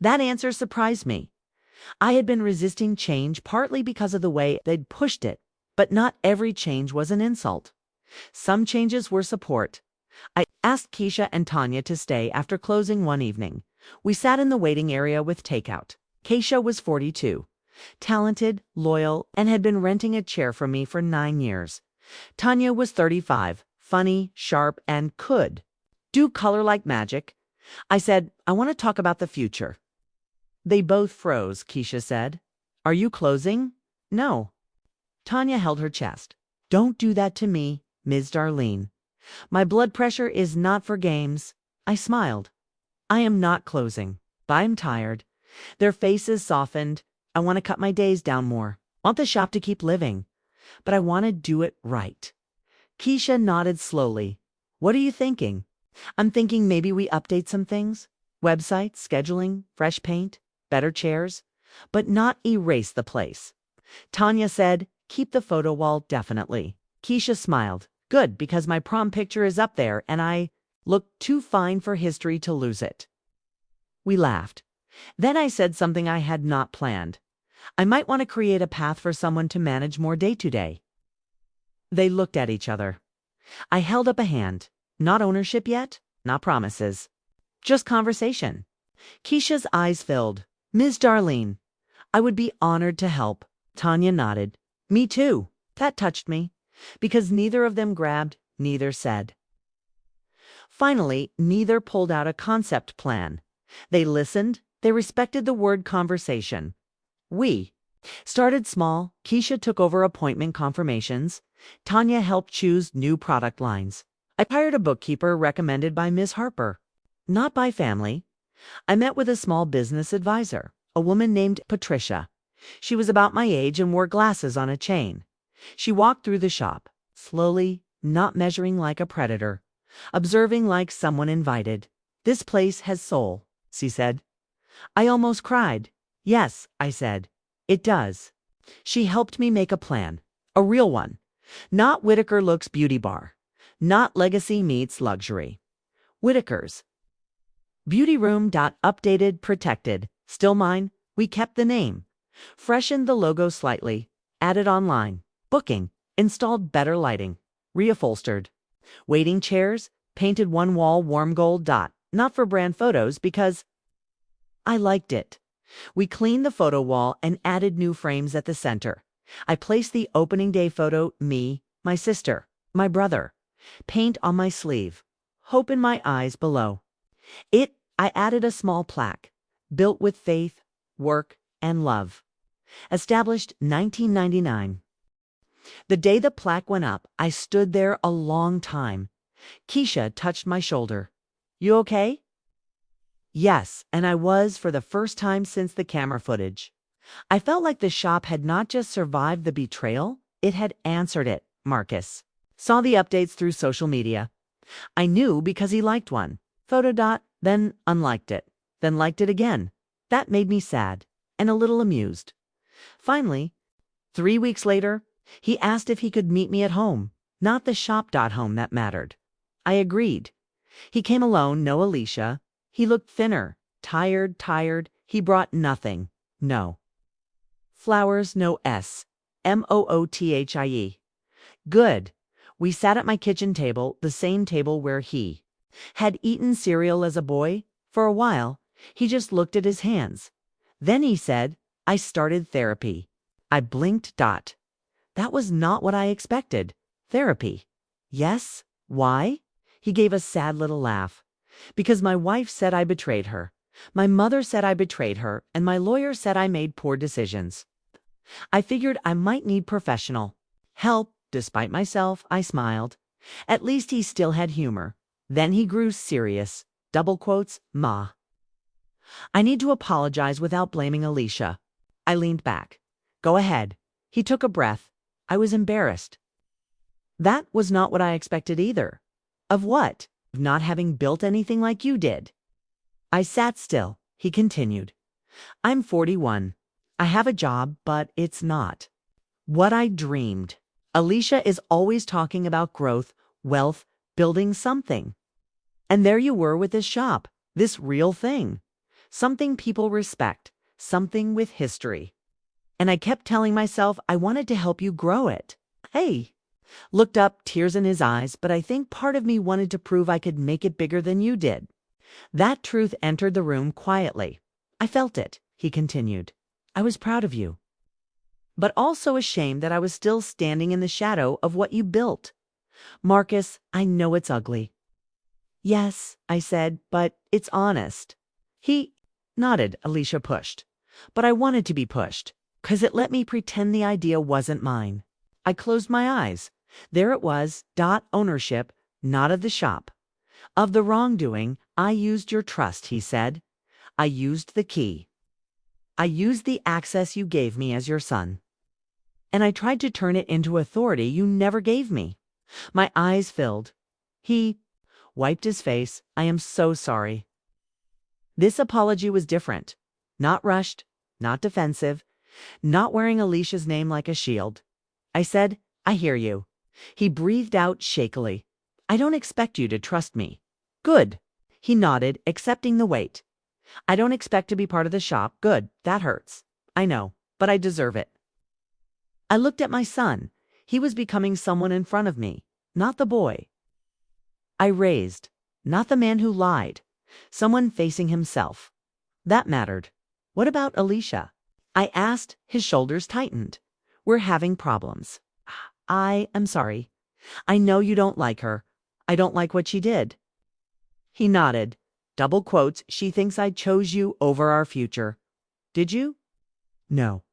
That answer surprised me. I had been resisting change partly because of the way they'd pushed it, but not every change was an insult. Some changes were support. I asked Keisha and Tanya to stay after closing one evening. We sat in the waiting area with takeout. Keisha was 42, talented, loyal, and had been renting a chair from me for 9 years. Tanya was 35, funny, sharp, and could do color like magic. I said, "I want to talk about the future." They both froze, Keisha said. "Are you closing?" "No." Tanya held her chest. "Don't do that to me, Ms. Darlene. My blood pressure is not for games." I smiled. "I am not closing, but I'm tired." Their faces softened. "I want to cut my days down more. I want the shop to keep living, but I want to do it right." Keisha nodded slowly. "What are you thinking?" "I'm thinking maybe we update some things. Website, scheduling, fresh paint, better chairs, but not erase the place." Tanya said, "Keep the photo wall, definitely." Keisha smiled. "Good, because my prom picture is up there and I look too fine for history to lose it." We laughed. Then I said something I had not planned. "I might want to create a path for someone to manage more day-to-day." They looked at each other. I held up a hand. Not ownership yet, not promises. Just conversation. Keisha's eyes filled. "Ms. Darlene, I would be honored to help." Tanya nodded. "Me too." That touched me, because neither of them grabbed, neither said. Finally, neither pulled out a concept plan. They listened, they respected the word conversation. We started small. Keisha took over appointment confirmations. Tanya helped choose new product lines. I hired a bookkeeper recommended by Ms. Harper, not by family. I met with a small business advisor, a woman named Patricia. She was about my age and wore glasses on a chain. She walked through the shop, slowly, not measuring like a predator, observing like someone invited. "This place has soul," she said. I almost cried. "Yes," I said, "it does." She helped me make a plan, a real one. Not Whitaker Looks Beauty Bar. Not Legacy Meets Luxury. Whitaker's. Beauty room. Updated, protected. Still mine. We kept the name. Freshened the logo slightly. Added online. Booking. Installed better lighting. Reupholstered. Waiting chairs. Painted one wall warm gold. Not for brand photos because I liked it. We cleaned the photo wall and added new frames at the center. I placed the opening day photo, me, my sister, my brother. Paint on my sleeve. Hope in my eyes below. I added a small plaque. Built with faith, work, and love. Established 1999. The day the plaque went up, I stood there a long time. Keisha touched my shoulder. "You okay?" Yes, and I was for the first time since the camera footage. I felt like the shop had not just survived the betrayal, it had answered it. Marcus saw the updates through social media. I knew because he liked one. Photo dot, then unliked it, then liked it again. That made me sad and a little amused. Finally, 3 weeks later, he asked if he could meet me at home, not the shop dot home that mattered. I agreed. He came alone, no Alicia. He looked thinner, tired. He brought nothing. No. Flowers, no S. Moothie. Good. We sat at my kitchen table, the same table where he had eaten cereal as a boy. For a while, he just looked at his hands. Then he said, I started therapy. I blinked. Dot. That was not what I expected. Therapy. Yes? Why? He gave a sad little laugh. Because my wife said I betrayed her. My mother said I betrayed her, and my lawyer said I made poor decisions. I figured I might need professional help. Despite myself, I smiled. At least he still had humor. Then he grew serious. Double quotes, Ma. I need to apologize without blaming Alicia. I leaned back. Go ahead. He took a breath. I was embarrassed. That was not what I expected either. Of what? Of not having built anything like you did. I sat still. He continued. I'm 41. I have a job, but it's not what I dreamed. Alicia is always talking about growth, wealth, building something. And there you were with this shop, this real thing. Something people respect, something with history. And I kept telling myself I wanted to help you grow it. Hey. Looked up, tears in his eyes, but I think part of me wanted to prove I could make it bigger than you did. That truth entered the room quietly. I felt it, he continued. I was proud of you, but also ashamed that I was still standing in the shadow of what you built. Marcus, I know it's ugly. Yes, I said, but it's honest. He nodded. Alicia pushed. But I wanted to be pushed, 'cause it let me pretend the idea wasn't mine. I closed my eyes. There it was, ownership, not of the shop. Of the wrongdoing, I used your trust, he said. I used the key. I used the access you gave me as your son. And I tried to turn it into authority you never gave me. My eyes filled. He wiped his face. I am so sorry. This apology was different. Not rushed, not defensive, not wearing Alicia's name like a shield. I said, I hear you. He breathed out shakily. I don't expect you to trust me. Good. He nodded, accepting the weight. I don't expect to be part of the shop. Good. That hurts. I know, but I deserve it. I looked at my son. He was becoming someone in front of me, not the boy I raised, not the man who lied, someone facing himself. That mattered. What about Alicia? I asked. His shoulders tightened. We're having problems. I am sorry. I know you don't like her. I don't like what she did. He nodded. Double quotes, she thinks I chose you over our future. Did you? No.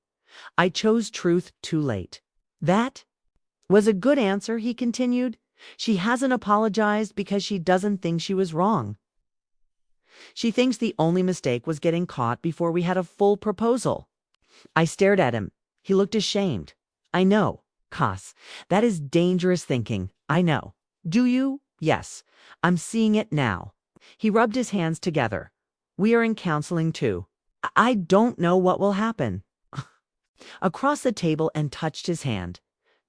I chose truth too late. That was a good answer, he continued. She hasn't apologized because she doesn't think she was wrong. She thinks the only mistake was getting caught before we had a full proposal. I stared at him. He looked ashamed. I know. Cass, that is dangerous thinking. I know. Do you? Yes. I'm seeing it now. He rubbed his hands together. We are in counseling too. I don't know what will happen. Across the table and touched his hand.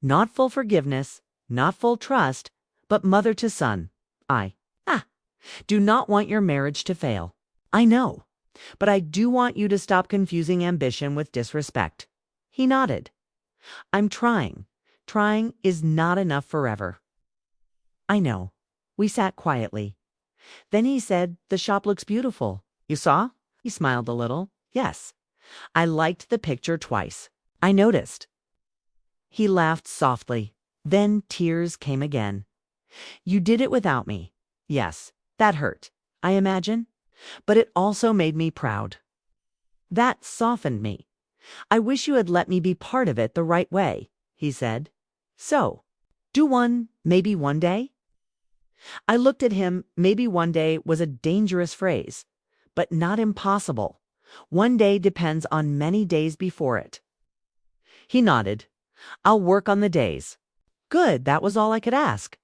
Not full forgiveness, not full trust, but mother to son. I do not want your marriage to fail. I know. But I do want you to stop confusing ambition with disrespect. He nodded. I'm trying. Trying is not enough forever. I know. We sat quietly. Then he said, the shop looks beautiful. You saw? He smiled a little. Yes. I liked the picture twice. I noticed. He laughed softly. Then tears came again. You did it without me. Yes, that hurt, I imagine. But it also made me proud. That softened me. I wish you had let me be part of it the right way, he said. So, do one, maybe one day? I looked at him. Maybe one day was a dangerous phrase, but not impossible. One day depends on many days before it. He nodded. I'll work on the days. Good, that was all I could ask.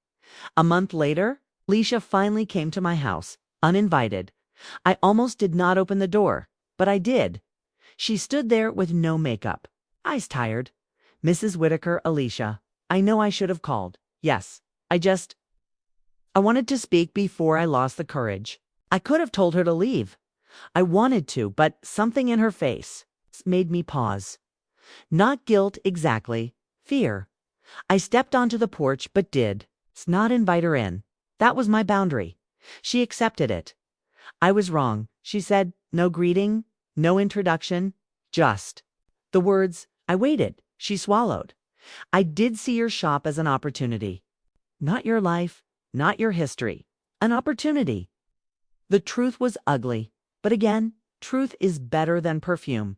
A month later, Alicia finally came to my house, uninvited. I almost did not open the door, but I did. She stood there with no makeup, eyes tired. Mrs. Whitaker, Alicia, I know I should have called. Yes, I wanted to speak before I lost the courage. I could have told her to leave. I wanted to, but something in her face made me pause. Not guilt exactly, fear. I stepped onto the porch but did not invite her in. That was my boundary. She accepted it. I was wrong, she said. No greeting, no introduction, just the words. I waited. She swallowed. I did see your shop as an opportunity. Not your life, not your history. An opportunity. The truth was ugly, but again, truth is better than perfume.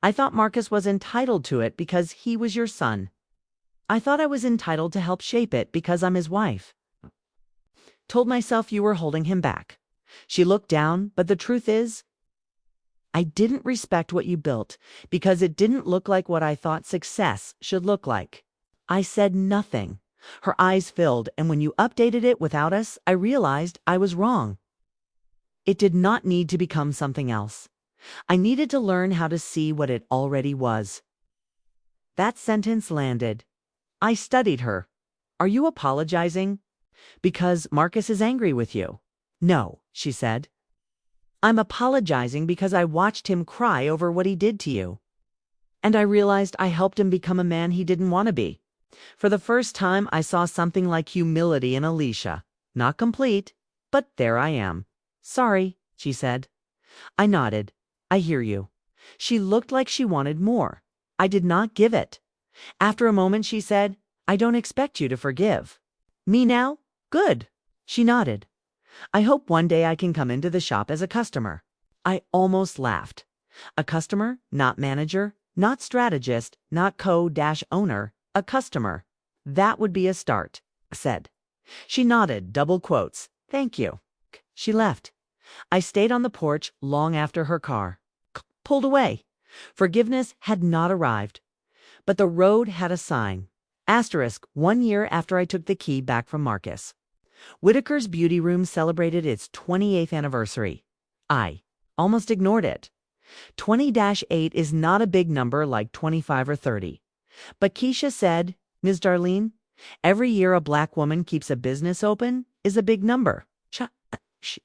I thought Marcus was entitled to it because he was your son. I thought I was entitled to help shape it because I'm his wife. Told myself you were holding him back. She looked down, but the truth is, I didn't respect what you built because it didn't look like what I thought success should look like. I said nothing. Her eyes filled, and when you updated it without us, I realized I was wrong. It did not need to become something else. I needed to learn how to see what it already was. That sentence landed. I studied her. Are you apologizing? Because Marcus is angry with you. No, she said. I'm apologizing because I watched him cry over what he did to you. And I realized I helped him become a man he didn't want to be. For the first time, I saw something like humility in Alicia. Not complete, but there I am. Sorry, she said. I nodded. I hear you. She looked like she wanted more. I did not give it. After a moment, she said, I don't expect you to forgive. Me now? Good. She nodded. I hope one day I can come into the shop as a customer. I almost laughed. A customer, not manager, not strategist, not co-owner, a customer. That would be a start, I said. She nodded, double quotes. Thank you. She left. I stayed on the porch long after her car pulled away. Forgiveness had not arrived. But the road had a sign. Asterisk, 1 year after I took the key back from Marcus. Whitaker's Beauty Room celebrated its 28th anniversary. I almost ignored it. 20-8 is not a big number like 25 or 30. But Keisha said, Ms. Darlene, every year a black woman keeps a business open is a big number. She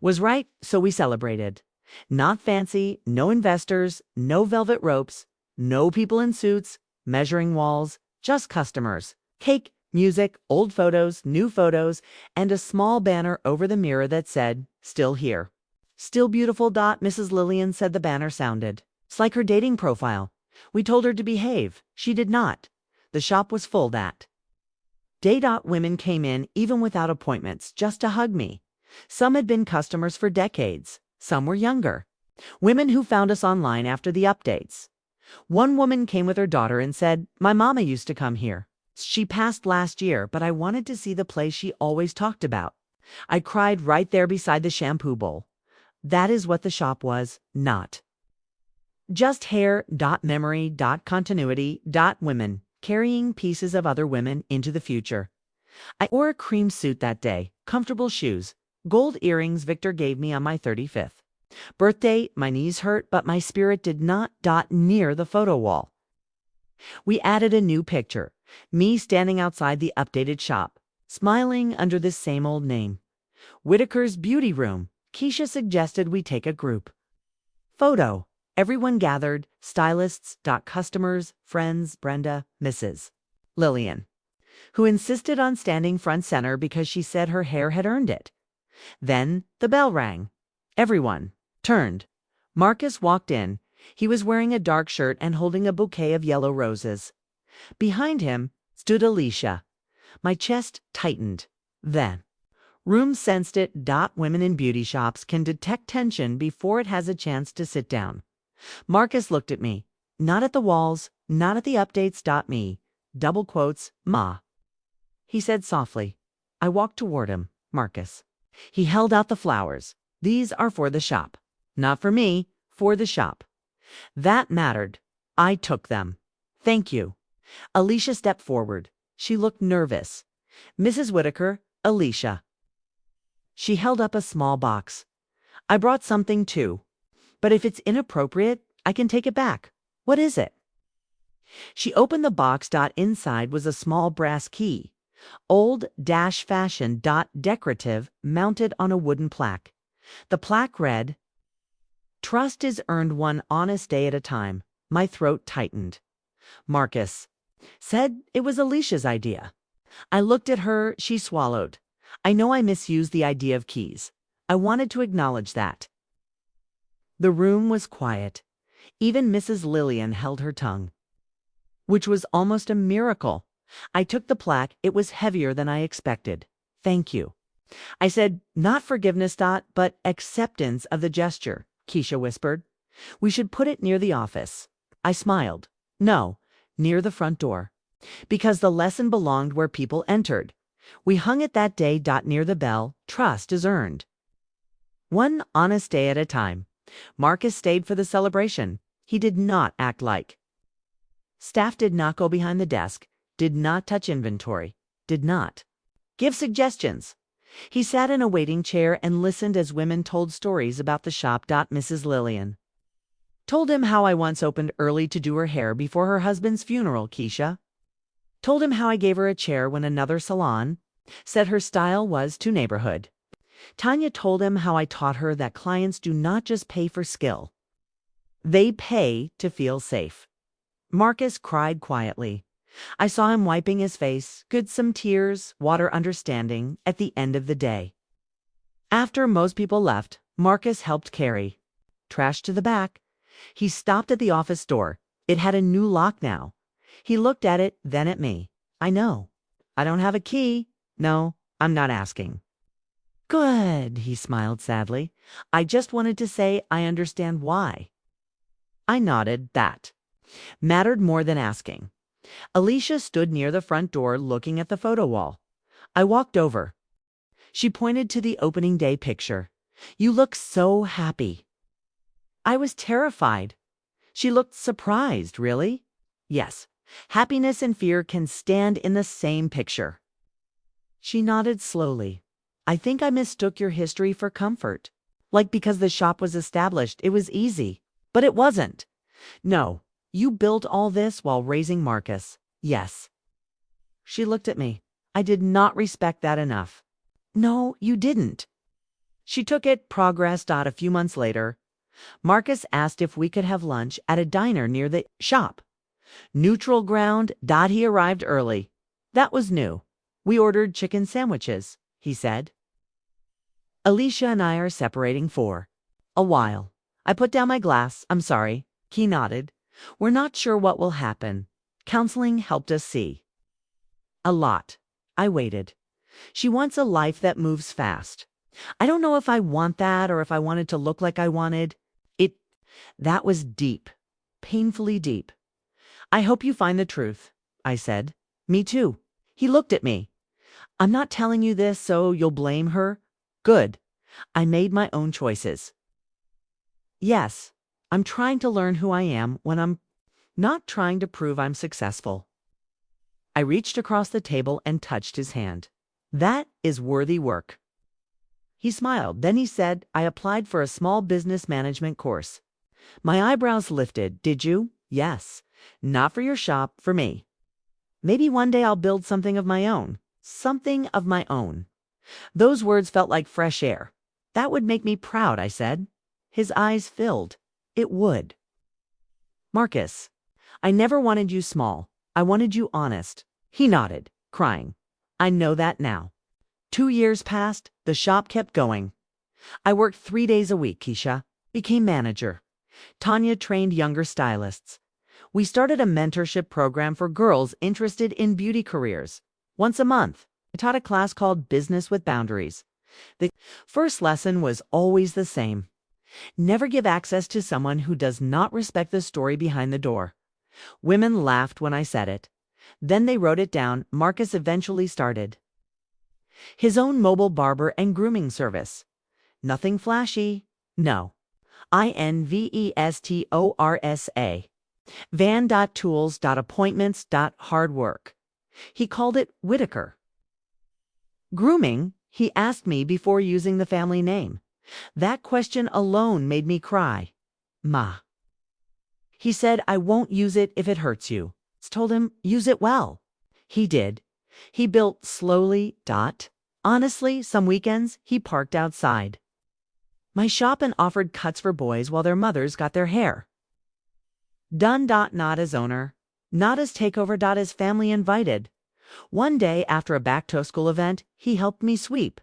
was right, so we celebrated. Not fancy, no investors, no velvet ropes, no people in suits, measuring walls, just customers. Cake, music, old photos, new photos, and a small banner over the mirror that said, Still here. Still beautiful. Mrs. Lillian said the banner sounded. It's like her dating profile. We told her to behave. She did not. The shop was full that day. Women came in even without appointments just to hug me. Some had been customers for decades. Some were younger. Women who found us online after the updates. One woman came with her daughter and said, My mama used to come here. She passed last year, but I wanted to see the place she always talked about. I cried right there beside the shampoo bowl. That is what the shop was, not just hair, memory, continuity, women, carrying pieces of other women into the future. I wore a cream suit that day, comfortable shoes, gold earrings Victor gave me on my 35th birthday. My knees hurt, but my spirit did not. Near the photo wall. We added a new picture, me standing outside the updated shop, smiling under the same old name. Whitaker's Beauty Room. Keisha suggested we take a group photo. Everyone gathered, stylists, customers, friends, Brenda, Mrs. Lillian, who insisted on standing front center because she said her hair had earned it. Then the bell rang. Everyone turned. Marcus walked in. He was wearing a dark shirt and holding a bouquet of yellow roses. Behind him stood Alicia. My chest tightened. Then room sensed it. Women in beauty shops can detect tension before it has a chance to sit down. Marcus looked at me. Not at the walls, not at the updates. Me. Double quotes, Ma. He said softly. I walked toward him. Marcus. He held out the flowers. These are for the shop. Not for me, for the shop. That mattered. I took them. Thank you. Alicia stepped forward. She looked nervous. Mrs. Whitaker, Alicia. She held up a small box. I brought something too. But if it's inappropriate, I can take it back. What is it? She opened the box. Inside was a small brass key. Old-fashioned decorative, mounted on a wooden plaque. The plaque read, "Trust is earned one honest day at a time." My throat tightened. Marcus said it was Alicia's idea. I looked at her. She swallowed. I know I misused the idea of keys. I wanted to acknowledge that. The room was quiet. Even Mrs. Lillian held her tongue, which was almost a miracle. I took the plaque. It was heavier than I expected. "Thank you." I said, "Not forgiveness, but acceptance of the gesture," Keisha whispered. "We should put it near the office." I smiled. "No, near the front door. Because the lesson belonged where people entered. We hung it that day. Near the bell. Trust is earned. One honest day at a time." Marcus stayed for the celebration. He did not act like. Staff did not go behind the desk, did not touch inventory, did not give suggestions. He sat in a waiting chair and listened as women told stories about the shop. Mrs. Lillian told him how I once opened early to do her hair before her husband's funeral. Keisha told him how I gave her a chair when another salon said her style was too neighborhood. Tanya told him how I taught her that clients do not just pay for skill. They pay to feel safe. Marcus cried quietly. I saw him wiping his face, good some tears, water understanding, at the end of the day. After most people left, Marcus helped carry trash to the back. He stopped at the office door. It had a new lock now. He looked at it, then at me. "I know. I don't have a key." "No, I'm not asking." "Good," he smiled sadly. "I just wanted to say I understand why." I nodded. That mattered more than asking. Alicia stood near the front door looking at the photo wall. I walked over. She pointed to the opening day picture. "You look so happy." I was terrified. She looked surprised. "Really?" "Yes. Happiness and fear can stand in the same picture." She nodded slowly. "I think I mistook your history for comfort. Like because the shop was established, it was easy. But it wasn't. No, you built all this while raising Marcus." "Yes." She looked at me. "I did not respect that enough." "No, you didn't." She took it. Progress. A few months later, Marcus asked if we could have lunch at a diner near the shop. Neutral ground. He arrived early. That was new. "We ordered chicken sandwiches," he said. "Alicia and I are separating for a while." I put down my glass. "I'm sorry." He nodded. "We're not sure what will happen. Counseling helped us see a lot." I waited. "She wants a life that moves fast. I don't know if I want that or if I wanted to look like I wanted it." That was deep, painfully deep. "I hope you find the truth," I said. "Me too." He looked at me. "I'm not telling you this so you'll blame her." "Good. I made my own choices." "Yes, I'm trying to learn who I am when I'm not trying to prove I'm successful." I reached across the table and touched his hand. "That is worthy work." He smiled. Then he said, "I applied for a small business management course." My eyebrows lifted. "Did you?" "Yes. Not for your shop, for me. Maybe one day I'll build something of my own." Something of my own. Those words felt like fresh air. "That would make me proud," I said. His eyes filled. It would. "Marcus, I never wanted you small. I wanted you honest." He nodded, crying. "I know that now." 2 years passed. The shop kept going. I worked 3 days a week. Keisha became manager. Tanya trained younger stylists. We started a mentorship program for girls interested in beauty careers. Once a month, I taught a class called Business with Boundaries. The first lesson was always the same. Never give access to someone who does not respect the story behind the door. Women laughed when I said it. Then they wrote it down. Marcus eventually started his own mobile barber and grooming service. Nothing flashy. No. INVESTORSA. Van.tools.appointments.hard work. He called it Whitaker. Grooming He asked me before using the family name. That question alone made me cry. Ma. He said, I won't use it if it hurts you. I told him, use it well. He did. He built slowly. Honestly, some weekends he parked outside my shop and offered cuts for boys while their mothers got their hair done. Not as owner, not as takeover. As family invited. One day after a back-to-school event, he helped me sweep.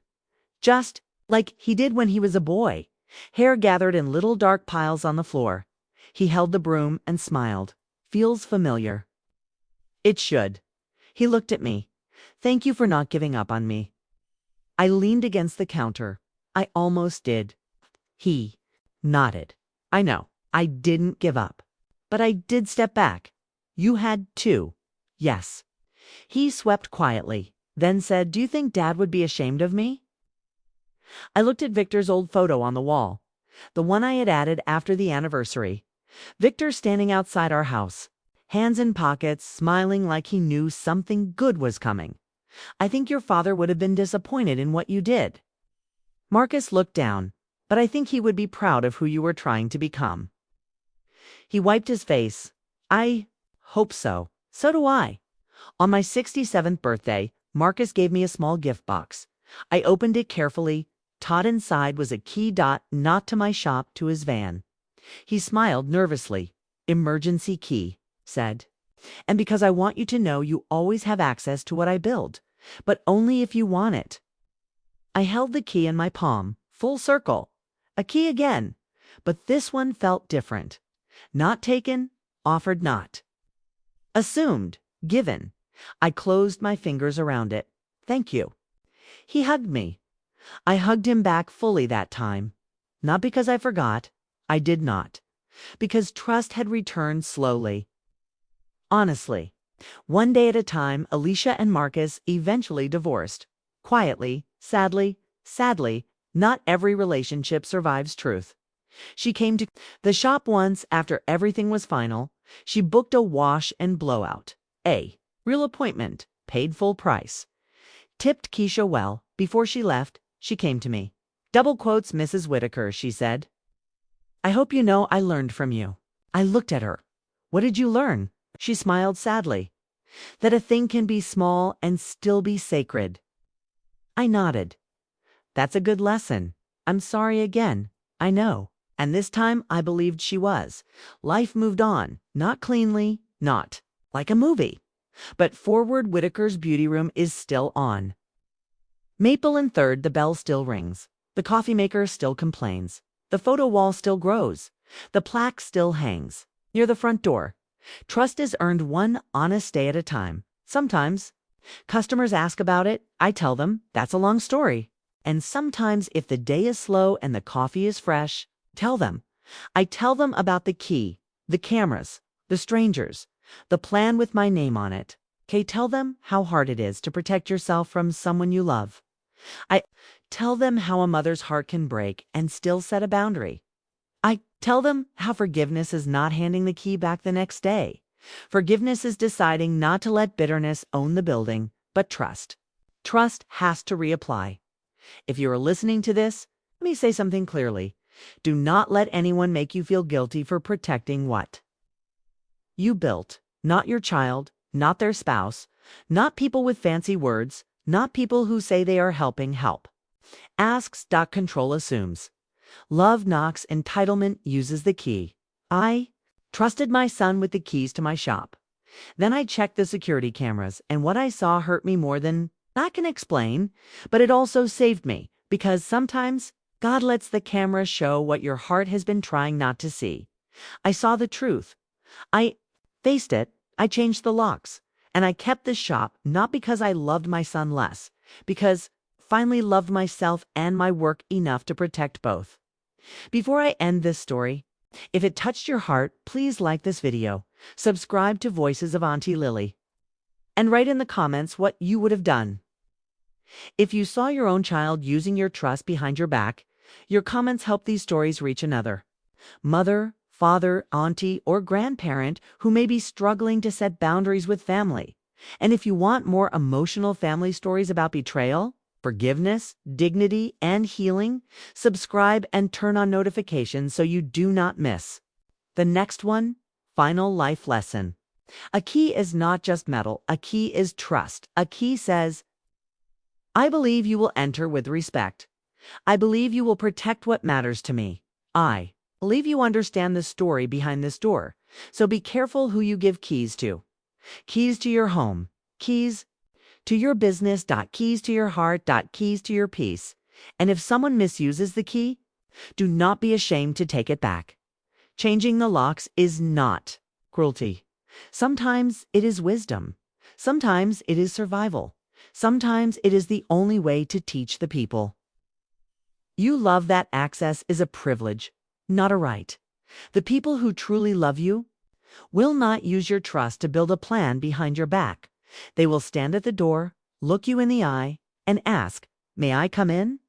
Just like he did when he was a boy. Hair gathered in little dark piles on the floor. He held the broom and smiled. Feels familiar. It should. He looked at me. Thank you for not giving up on me. I leaned against the counter. I almost did. He nodded. I know, I didn't give up. But I did step back. You had too. Yes. He swept quietly, then said, do you think Dad would be ashamed of me? I looked at Victor's old photo on the wall, the one I had added after the anniversary. Victor standing outside our house, hands in pockets, smiling like he knew something good was coming. I think your father would have been disappointed in what you did. Marcus looked down, but I think he would be proud of who you were trying to become. He wiped his face. I hope so. So do I. On my 67th birthday, Marcus gave me a small gift box. I opened it carefully. Taught inside was a key. Not to my shop, to his van. He smiled nervously. Emergency key, said. And because I want you to know you always have access to what I build, but only if you want it. I held the key in my palm, full circle. A key again, but this one felt different. Not taken, offered not. Assumed, given. I closed my fingers around it. Thank you. He hugged me. I hugged him back fully that time. Not because I forgot. I did not. Because trust had returned slowly. Honestly. One day at a time, Alicia and Marcus eventually divorced. Quietly, sadly. Not every relationship survives truth. She came to the shop once after everything was final. She booked a wash and blowout. A real appointment, paid full price. Tipped Keisha well. Before she left, she came to me. Double quotes, Mrs. Whitaker, she said. I hope you know I learned from you. I looked at her. What did you learn? She smiled sadly. That a thing can be small and still be sacred. I nodded. That's a good lesson. I'm sorry again. I know. And this time I believed she was. Life moved on. Not cleanly, not like a movie. But forward, Whitaker's beauty room is still on. Maple and Third, the bell still rings. The coffee maker still complains. The photo wall still grows. The plaque still hangs near the front door. Trust is earned one honest day at a time. Sometimes customers ask about it. I tell them that's a long story. And sometimes if the day is slow and the coffee is fresh, tell them. I tell them about the key, the cameras, the strangers, the plan with my name on it. Tell them how hard it is to protect yourself from someone you love. I tell them how a mother's heart can break and still set a boundary. I tell them how forgiveness is not handing the key back the next day. Forgiveness is deciding not to let bitterness own the building, but trust. Trust has to reapply. If you are listening to this, let me say something clearly. Do not let anyone make you feel guilty for protecting what you built. Not your child, not their spouse, not people with fancy words, not people who say they are helping help. Asks. Control assumes. Love knocks. Entitlement uses the key. I trusted my son with the keys to my shop. Then I checked the security cameras, and what I saw hurt me more than I can explain, but it also saved me, because sometimes God lets the camera show what your heart has been trying not to see. I saw the truth. I faced it. I changed the locks. And I kept the shop not because I loved my son less, because finally loved myself and my work enough to protect both. Before I end this story, if it touched your heart, please like this video, subscribe to Voices of Auntie Lily, and write in the comments what you would have done. If you saw your own child using your trust behind your back, your comments help these stories reach another mother, father, auntie, or grandparent who may be struggling to set boundaries with family. And if you want more emotional family stories about betrayal, forgiveness, dignity, and healing. Subscribe and turn on notifications so you do not miss. The next one, final life lesson. A key is not just metal, a key is trust. A key says, I believe you will enter with respect. I believe you will protect what matters to me. I believe you understand the story behind this door, so be careful who you give keys to. Keys to your home, keys to your business, keys to your heart, keys to your peace. And if someone misuses the key, do not be ashamed to take it back. Changing the locks is not cruelty. Sometimes it is wisdom. Sometimes it is survival. Sometimes it is the only way to teach the people. You love that access is a privilege, not a right. The people who truly love you will not use your trust to build a plan behind your back. They will stand at the door, look you in the eye, and ask, May I come in?